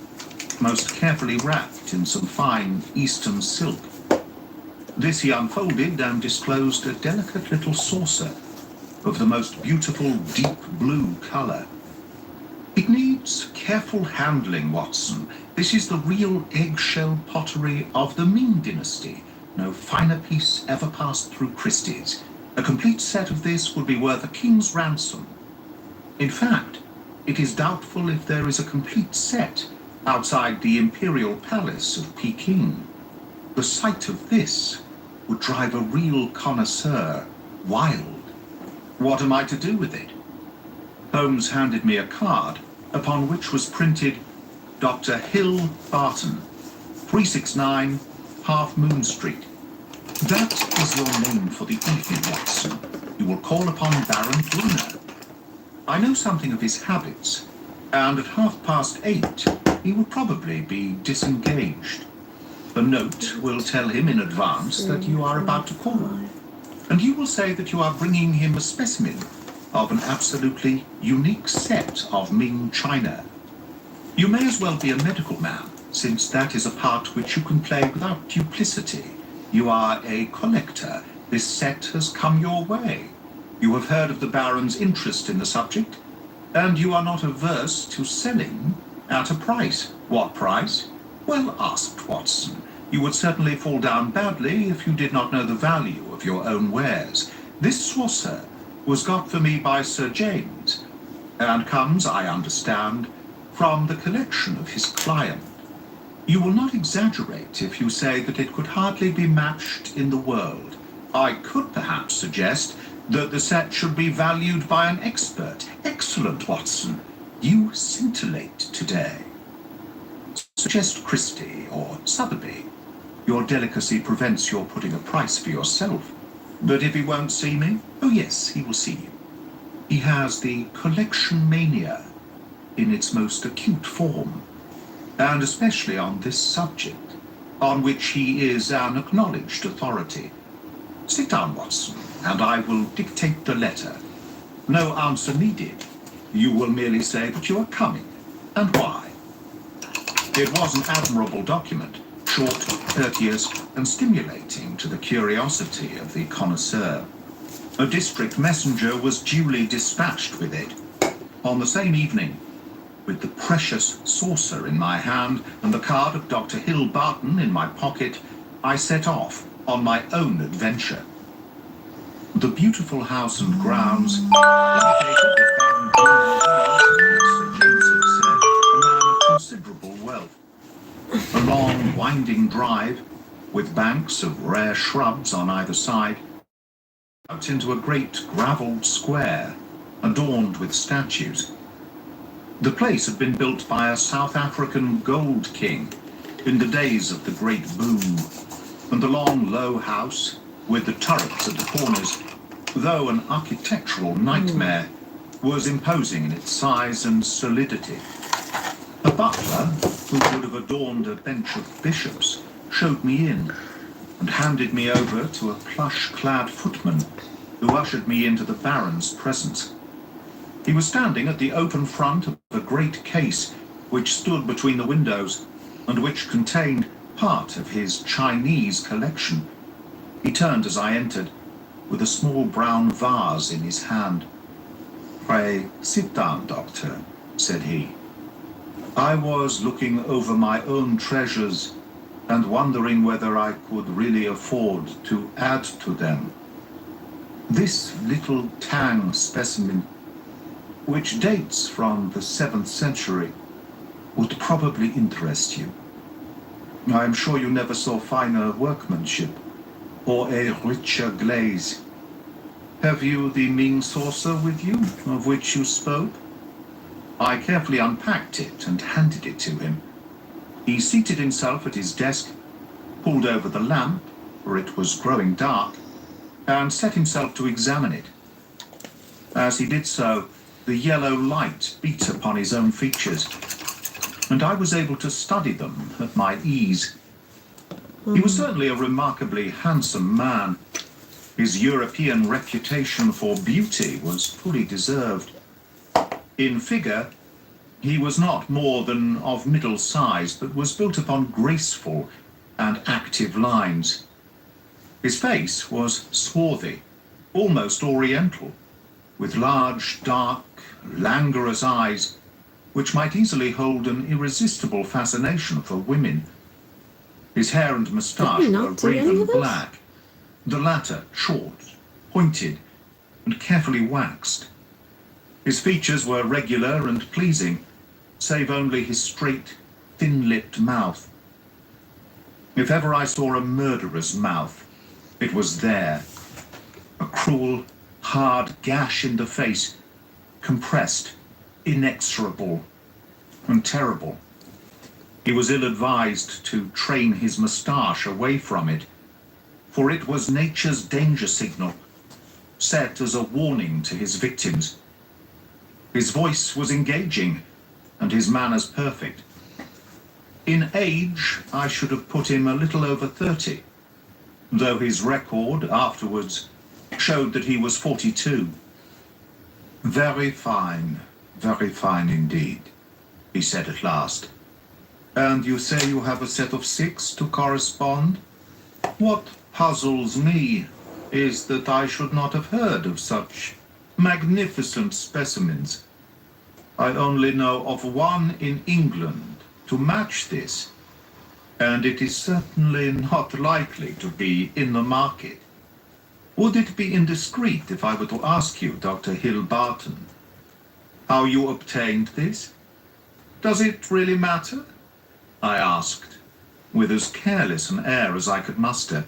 Speaker 3: most carefully wrapped in some fine Eastern silk. This he unfolded and disclosed a delicate little saucer of the most beautiful deep blue colour. "It needs careful handling, Watson. This is the real eggshell pottery of the Ming dynasty. No finer piece ever passed through Christie's. A complete set of this would be worth a king's ransom. In fact, it is doubtful if there is a complete set outside the Imperial Palace of Peking. The sight of this would drive a real connoisseur wild. What am I to do with it?" Holmes handed me a card upon which was printed Dr. Hill Barton, 369 Half Moon Street. "That is your name for the evening, Watson. You will call upon Baron Brunner. I know something of his habits, and at 8:30 he will probably be disengaged. The note will tell him in advance that you are about to call, and you will say that you are bringing him a specimen of an absolutely unique set of Ming china. You may as well be a medical man, since that is a part which you can play without duplicity. You are a collector. This set has come your way. You have heard of the Baron's interest in the subject, and you are not averse to selling at a price. What price? Well asked, Watson. You would certainly fall down badly if you did not know the value of your own wares. This saucer was got for me by Sir James, and comes, I understand, from the collection of his client. You will not exaggerate if you say that it could hardly be matched in the world. I could perhaps suggest that the set should be valued by an expert. Excellent, Watson. You scintillate today. Suggest Christie or Sotheby. Your delicacy prevents your putting a price for yourself. But if he won't see me, oh yes, he will see you. He has the collection mania in its most acute form, and especially on this subject, on which he is an acknowledged authority. Sit down, Watson, and I will dictate the letter. No answer needed. You will merely say that you are coming, and why. It was an admirable document, short, courteous, and stimulating to the curiosity of the connoisseur. A district messenger was duly dispatched with it. On the same evening, with the precious saucer in my hand and the card of Dr. Hill Barton in my pocket, I set off on my own adventure. The beautiful house and grounds indicated that Baron Brunner was, as Sir James had said, a man of considerable wealth. A long, winding drive, with banks of rare shrubs on either side, out into a great gravelled square, adorned with statues. The place had been built by a South African gold king in the days of the great boom, and the long, low house, with the turrets at the corners, though an architectural nightmare, was imposing in its size and solidity. A butler, who would have adorned a bench of bishops, showed me in, and handed me over to a plush-clad footman, who ushered me into the Baron's presence. He was standing at the open front of a great case which stood between the windows, and which contained part of his Chinese collection. He turned as I entered, with a small brown vase in his hand. "Pray sit down, Doctor," said he. "I was looking over my own treasures and wondering whether I could really afford to add to them. This little Tang specimen, which dates from the 7th century, would probably interest you. I am sure you never saw finer workmanship or a richer glaze. Have you the Ming saucer with you, of which you spoke? I carefully unpacked it and handed it to him. He seated himself at his desk, pulled over the lamp, for it was growing dark, and set himself to examine it. As he did so, the yellow light beat upon his own features, and I was able to study them at my ease. He was certainly a remarkably handsome man. His European reputation for beauty was fully deserved. In figure, he was not more than of middle size, but was built upon graceful and active lines. His face was swarthy, almost oriental, with large, dark, languorous eyes, which might easily hold an irresistible fascination for women. His hair and moustache were raven black, the latter short, pointed, and carefully waxed. His features were regular and pleasing, save only his straight, thin-lipped mouth. If ever I saw a murderer's mouth, it was there. A cruel, hard gash in the face, compressed, inexorable, and terrible. He was ill-advised to train his moustache away from it, for it was nature's danger signal, set as a warning to his victims. His voice was engaging, and his manners perfect. In age, I should have put him a little over 30, though his record afterwards showed that he was 42. Very fine indeed, he said at last. And you say you have a set of 6 to correspond? What puzzles me is that I should not have heard of such magnificent specimens. I only know of one in England to match this, and it is certainly not likely to be in the market. Would it be indiscreet if I were to ask you, Dr. Hill Barton, how you obtained this? Does it really matter? I asked, with as careless an air as I could muster.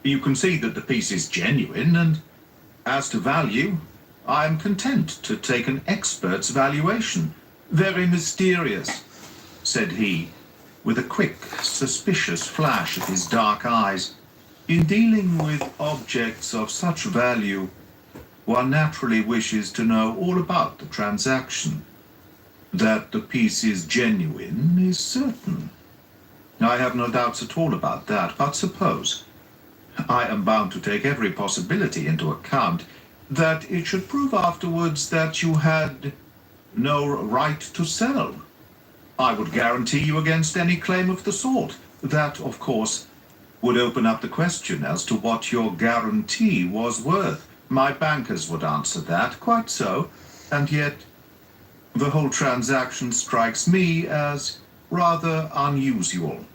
Speaker 3: You can see that the piece is genuine, and as to value, I am content to take an expert's valuation. Very mysterious, said he, with a quick, suspicious flash of his dark eyes. In dealing with objects of such value, one naturally wishes to know all about the transaction. That the piece is genuine is certain. I have no doubts at all about that, but suppose, I am bound to take every possibility into account, that it should prove afterwards that you had no right to sell. I would guarantee you against any claim of the sort. That, of course, would open up the question as to what your guarantee was worth. My bankers would answer that, quite so, and yet the whole transaction strikes me as rather unusual.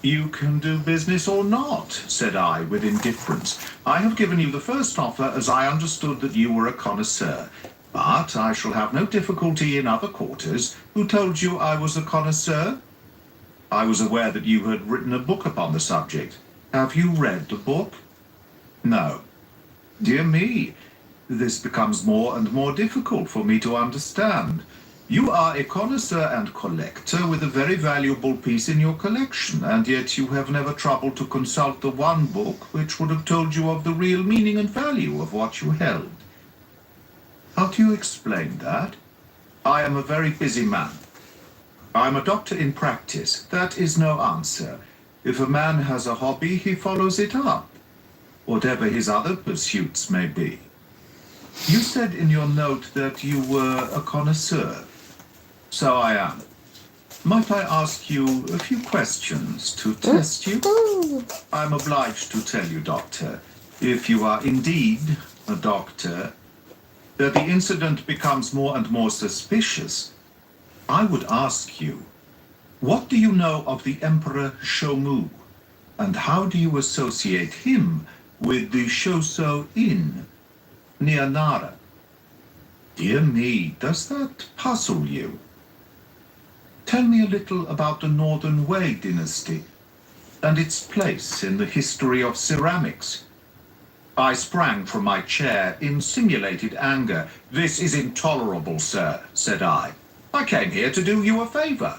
Speaker 3: You can do business or not, said I with indifference. I have given you the first offer as I understood that you were a connoisseur, but I shall have no difficulty in other quarters. Who told you I was a connoisseur? I was aware that you had written a book upon the subject. Have you read the book? No. Dear me, this becomes more and more difficult for me to understand. You are a connoisseur and collector with a very valuable piece in your collection, and yet you have never troubled to consult the one book which would have told you of the real meaning and value of what you held. How do you explain that? I am a very busy man. I am a doctor in practice. That is no answer. If a man has a hobby, he follows it up, whatever his other pursuits may be. You said in your note that you were a connoisseur. So I am. Might I ask you a few questions to test you? I'm obliged to tell you, Doctor, if you are indeed a doctor, that the incident becomes more and more suspicious. I would ask you, what do you know of the Emperor Shomu? And how do you associate him with the Shoso Inn near Nara? Dear me, does that puzzle you? Tell me a little about the Northern Wei dynasty and its place in the history of ceramics. I sprang from my chair in simulated anger. This is intolerable, sir, said I. I came here to do you a favor,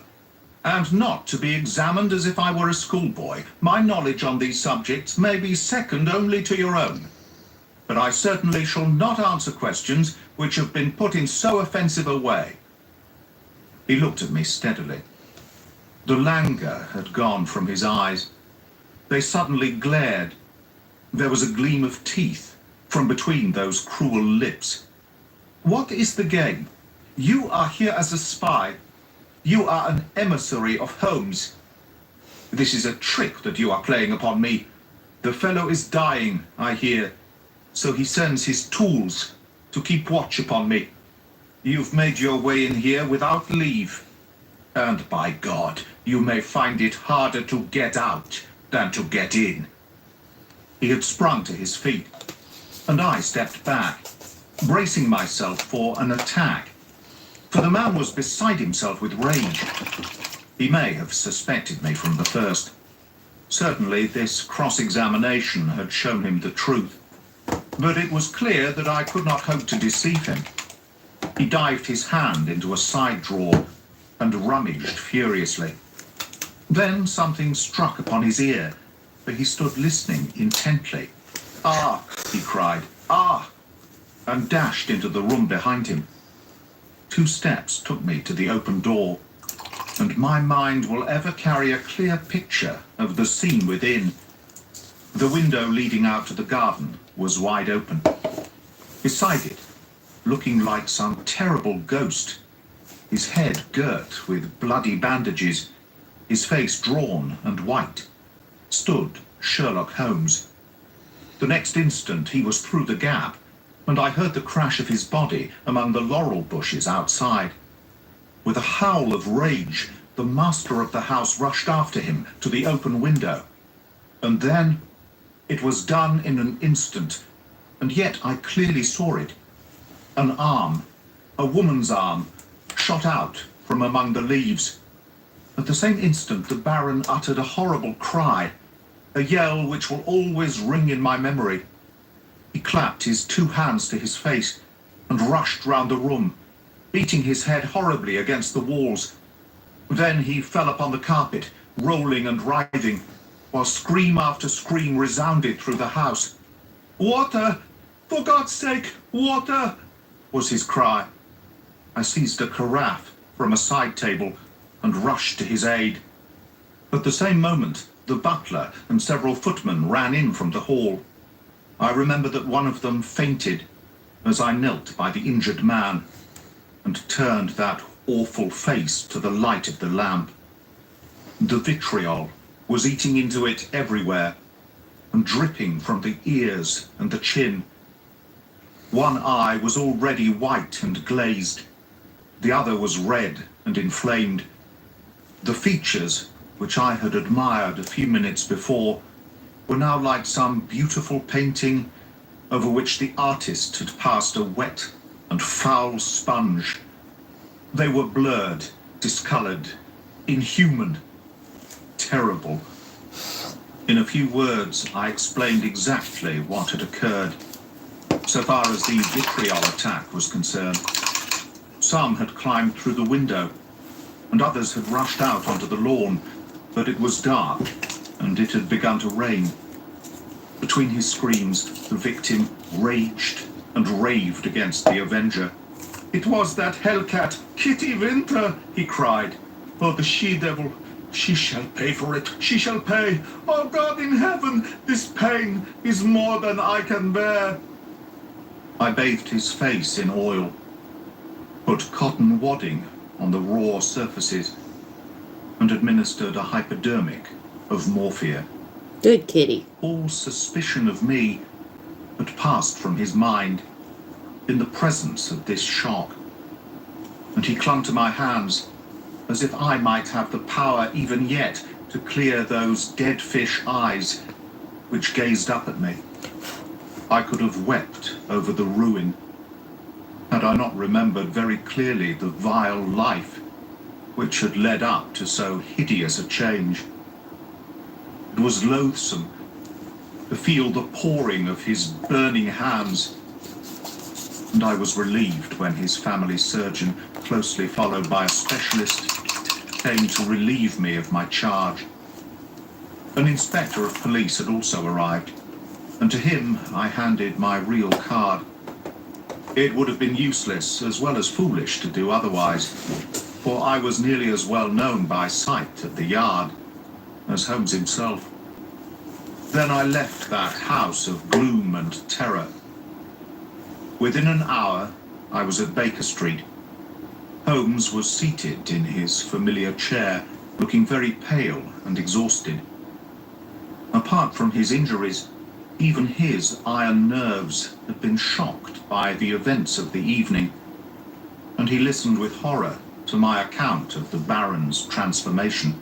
Speaker 3: and not to be examined as if I were a schoolboy. My knowledge on these subjects may be second only to your own, but I certainly shall not answer questions which have been put in so offensive a way. He looked at me steadily. The languor had gone from his eyes. They suddenly glared. There was a gleam of teeth from between those cruel lips. What is the game? You are here as a spy. You are an emissary of Holmes. This is a trick that you are playing upon me. The fellow is dying, I hear, so he sends his tools to keep watch upon me. You've made your way in here without leave, and by God, you may find it harder to get out than to get in. He had sprung to his feet, and I stepped back, bracing myself for an attack, for the man was beside himself with rage. He may have suspected me from the first. Certainly this cross-examination had shown him the truth, but it was clear that I could not hope to deceive him. He dived his hand into a side drawer and rummaged furiously. Then something struck upon his ear, for he stood listening intently. "Ah!" he cried. "Ah!" and dashed into the room behind him. 2 steps took me to the open door, and my mind will ever carry a clear picture of the scene within. The window leading out to the garden was wide open. Beside it, looking like some terrible ghost, his head girt with bloody bandages, his face drawn and white, stood Sherlock Holmes. The next instant he was through the gap, and I heard the crash of his body among the laurel bushes outside. With a howl of rage, the master of the house rushed after him to the open window. And then it was done in an instant, and yet I clearly saw it. An arm, a woman's arm, shot out from among the leaves. At the same instant, the Baron uttered a horrible cry, a yell which will always ring in my memory. He clapped his 2 hands to his face and rushed round the room, beating his head horribly against the walls. Then he fell upon the carpet, rolling and writhing, while scream after scream resounded through the house. "Water! For God's sake, water!" was his cry. I seized a carafe from a side table and rushed to his aid. At the same moment, the butler and several footmen ran in from the hall. I remember that one of them fainted as I knelt by the injured man and turned that awful face to the light of the lamp. The vitriol was eating into it everywhere and dripping from the ears and the chin. One eye was already white and glazed. The other was red and inflamed. The features, which I had admired a few minutes before, were now like some beautiful painting over which the artist had passed a wet and foul sponge. They were blurred, discolored, inhuman, terrible. In a few words, I explained exactly what had occurred, so far as the vitriol attack was concerned. Some had climbed through the window, and others had rushed out onto the lawn, but it was dark, and it had begun to rain. Between his screams, the victim raged and raved against the avenger. "It was that hellcat, Kitty Winter," he cried. "Oh, the she-devil! She shall pay for it! She shall pay! Oh, God in heaven! This pain is more than I can bear!" I bathed his face in oil, put cotton wadding on the raw surfaces, and administered a hypodermic of morphia.
Speaker 5: Good kitty.
Speaker 3: All suspicion of me had passed from his mind in the presence of this shock, and he clung to my hands as if I might have the power even yet to clear those dead fish eyes which gazed up at me. I could have wept over the ruin had I not remembered very clearly the vile life which had led up to so hideous a change. It was loathsome to feel the pouring of his burning hands, and I was relieved when his family surgeon, closely followed by a specialist, came to relieve me of my charge. An inspector of police had also arrived, and to him I handed my real card. It would have been useless as well as foolish to do otherwise, for I was nearly as well known by sight at the Yard as Holmes himself. Then I left that house of gloom and terror. Within an hour, I was at Baker Street. Holmes was seated in his familiar chair, looking very pale and exhausted. Apart from his injuries, even his iron nerves had been shocked by the events of the evening, and he listened with horror to my account of the Baron's transformation.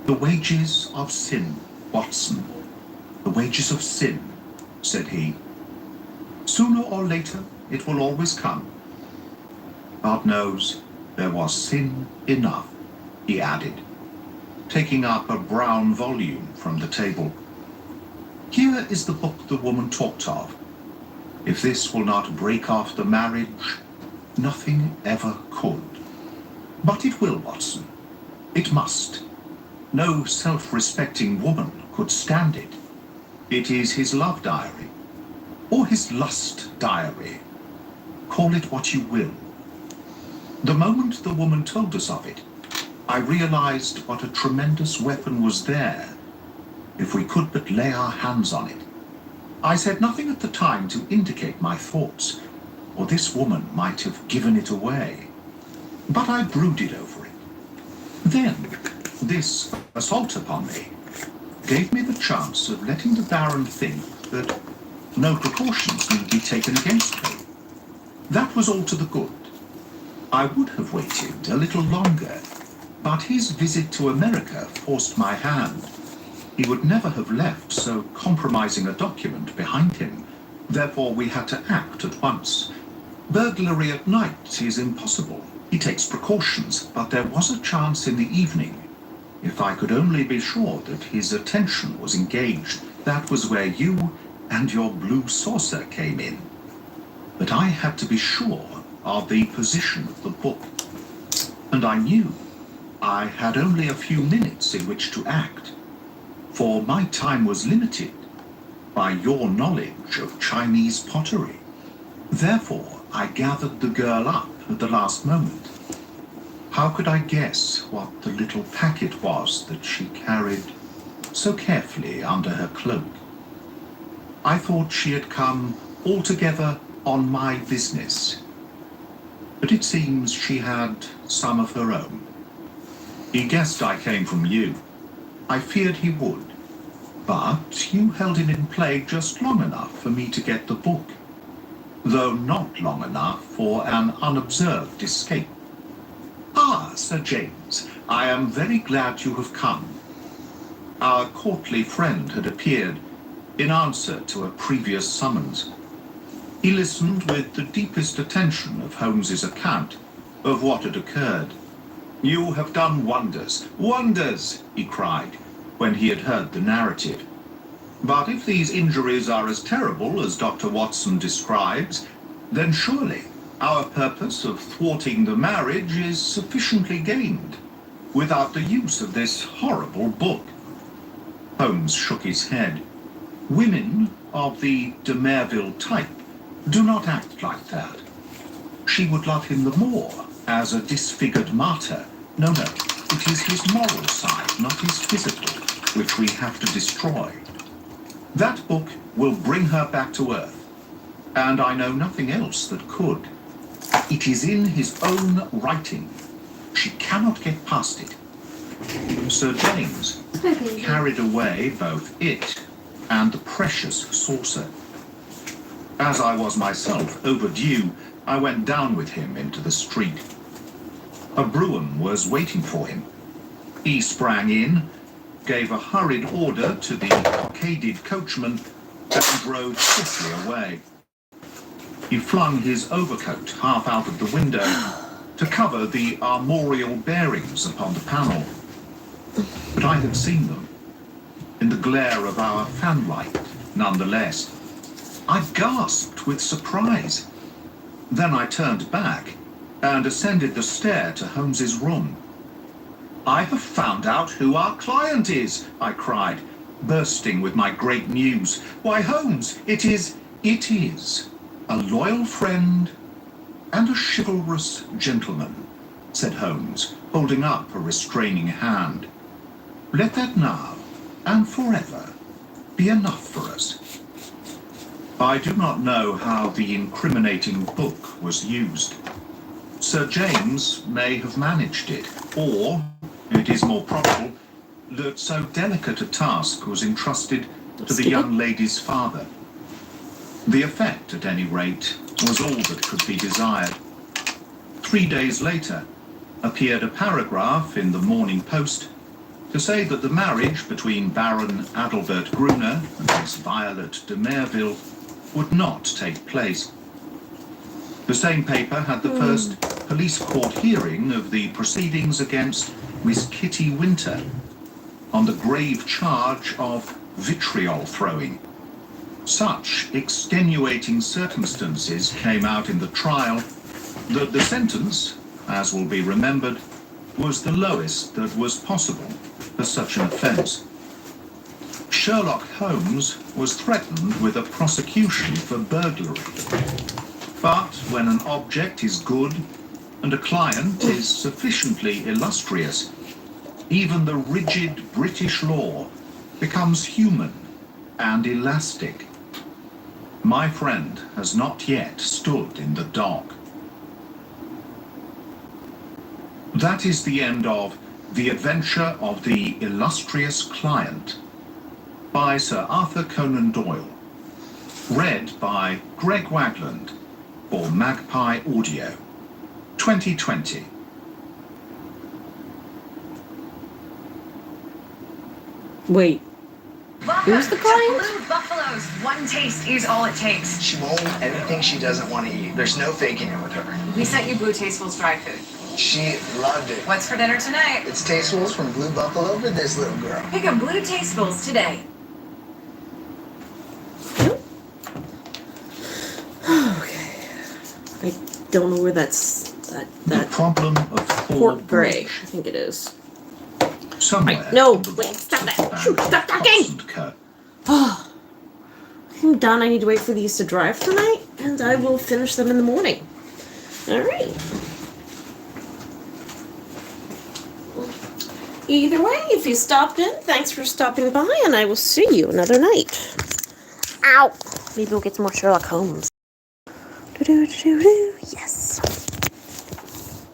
Speaker 3: "The wages of sin, Watson, the wages of sin," said he. "Sooner or later, it will always come. God knows there was sin enough," he added, taking up a brown volume from the table. "Here is the book the woman talked of. If this will not break off the marriage, nothing ever could. But it will, Watson. It must. No self-respecting woman could stand it. It is his love diary, or his lust diary. Call it what you will. The moment the woman told us of it, I realized what a tremendous weapon was there, if we could but lay our hands on it. I said nothing at the time to indicate my thoughts, or this woman might have given it away. But I brooded over it. Then, this assault upon me gave me the chance of letting the Baron think that no precautions need be taken against me. That was all to the good. I would have waited a little longer, but his visit to America forced my hand. He would never have left so compromising a document behind him. Therefore, we had to act at once. Burglary at night is impossible. He takes precautions, but there was a chance in the evening. If I could only be sure that his attention was engaged, that was where you and your blue saucer came in. But I had to be sure of the position of the book. And I knew I had only a few minutes in which to act, for my time was limited by your knowledge of Chinese pottery. Therefore, I gathered the girl up at the last moment. How could I guess what the little packet was that she carried so carefully under her cloak? I thought she had come altogether on my business, but it seems she had some of her own. He guessed I came from you. I feared he would, but you held him in play just long enough for me to get the book, though not long enough for an unobserved escape. Ah, Sir James, I am very glad you have come. Our courtly friend had appeared in answer to a previous summons. He listened with the deepest attention of Holmes's account of what had occurred. "You have done wonders, wonders," he cried, when he had heard the narrative. "But if these injuries are as terrible as Dr. Watson describes, then surely our purpose of thwarting the marriage is sufficiently gained, without the use of this horrible book." Holmes shook his head. "Women of the de Merville type do not act like that. She would love him the more as a disfigured martyr. No, it is his moral side, not his physical, which we have to destroy. That book will bring her back to earth, and I know nothing else that could. It is in his own writing. She cannot get past it." Sir James carried away both it and the precious saucer. As I was myself overdue, I went down with him into the street. A brougham was waiting for him. He sprang in, gave a hurried order to the cockaded coachman, and drove swiftly away. He flung his overcoat half out of the window to cover the armorial bearings upon the panel. But I had seen them, in the glare of our fanlight, nonetheless. I gasped with surprise. Then I turned back and ascended the stair to Holmes's room. "I have found out who our client is," I cried, bursting with my great news. "Why, Holmes, it is a loyal friend and a chivalrous gentleman," said Holmes, holding up a restraining hand. "Let that now, and forever, be enough for us." I do not know how the incriminating book was used. Sir James may have managed it, or, it is more probable, that so delicate a task was entrusted to the young lady's father. The effect, at any rate, was all that could be desired. 3 days later, appeared a paragraph in the Morning Post to say that the marriage between Baron Adalbert Gruner and Miss Violet de Merville would not take place. The same paper had the first police court hearing of the proceedings against Miss Kitty Winter on the grave charge of vitriol throwing. Such extenuating circumstances came out in the trial that the sentence, as will be remembered, was the lowest that was possible for such an offence. Sherlock Holmes was threatened with a prosecution for burglary. But when an object is good and a client is sufficiently illustrious, even the rigid British law becomes human and elastic. My friend has not yet stood in the dock. That is the end of The Adventure of the Illustrious Client by Sir Arthur Conan Doyle. Read by Greg Wagland for Magpie Audio. 2020.
Speaker 1: Wait,
Speaker 5: Welcome
Speaker 1: who's the
Speaker 5: to
Speaker 1: client?
Speaker 5: Blue Buffaloes. One taste is all it takes.
Speaker 6: She won't eat anything she doesn't want to eat. There's no faking it with her.
Speaker 5: We sent you Blue Tastefuls dry food.
Speaker 6: She loved it.
Speaker 5: What's for dinner tonight?
Speaker 6: It's tastefuls from Blue Buffalo for this little girl.
Speaker 5: Pick up Blue Tastefuls today.
Speaker 1: Okay. I don't know where
Speaker 3: The
Speaker 1: that
Speaker 3: problem of
Speaker 1: Port Grey. I think it is.
Speaker 3: Somewhere.
Speaker 1: No,
Speaker 3: in the
Speaker 1: wait,
Speaker 3: vaults
Speaker 1: stop
Speaker 3: of
Speaker 1: that.
Speaker 3: the
Speaker 1: Shoot,
Speaker 3: Baron
Speaker 1: stop talking!
Speaker 3: Hodgson Co.
Speaker 1: Oh, I'm done. I need to wait for these to dry for tonight, and I will finish them in the morning. All right. Either way, if you stopped in, thanks for stopping by, and I will see you another night. Ow! Maybe we'll get some more Sherlock Holmes. Yes.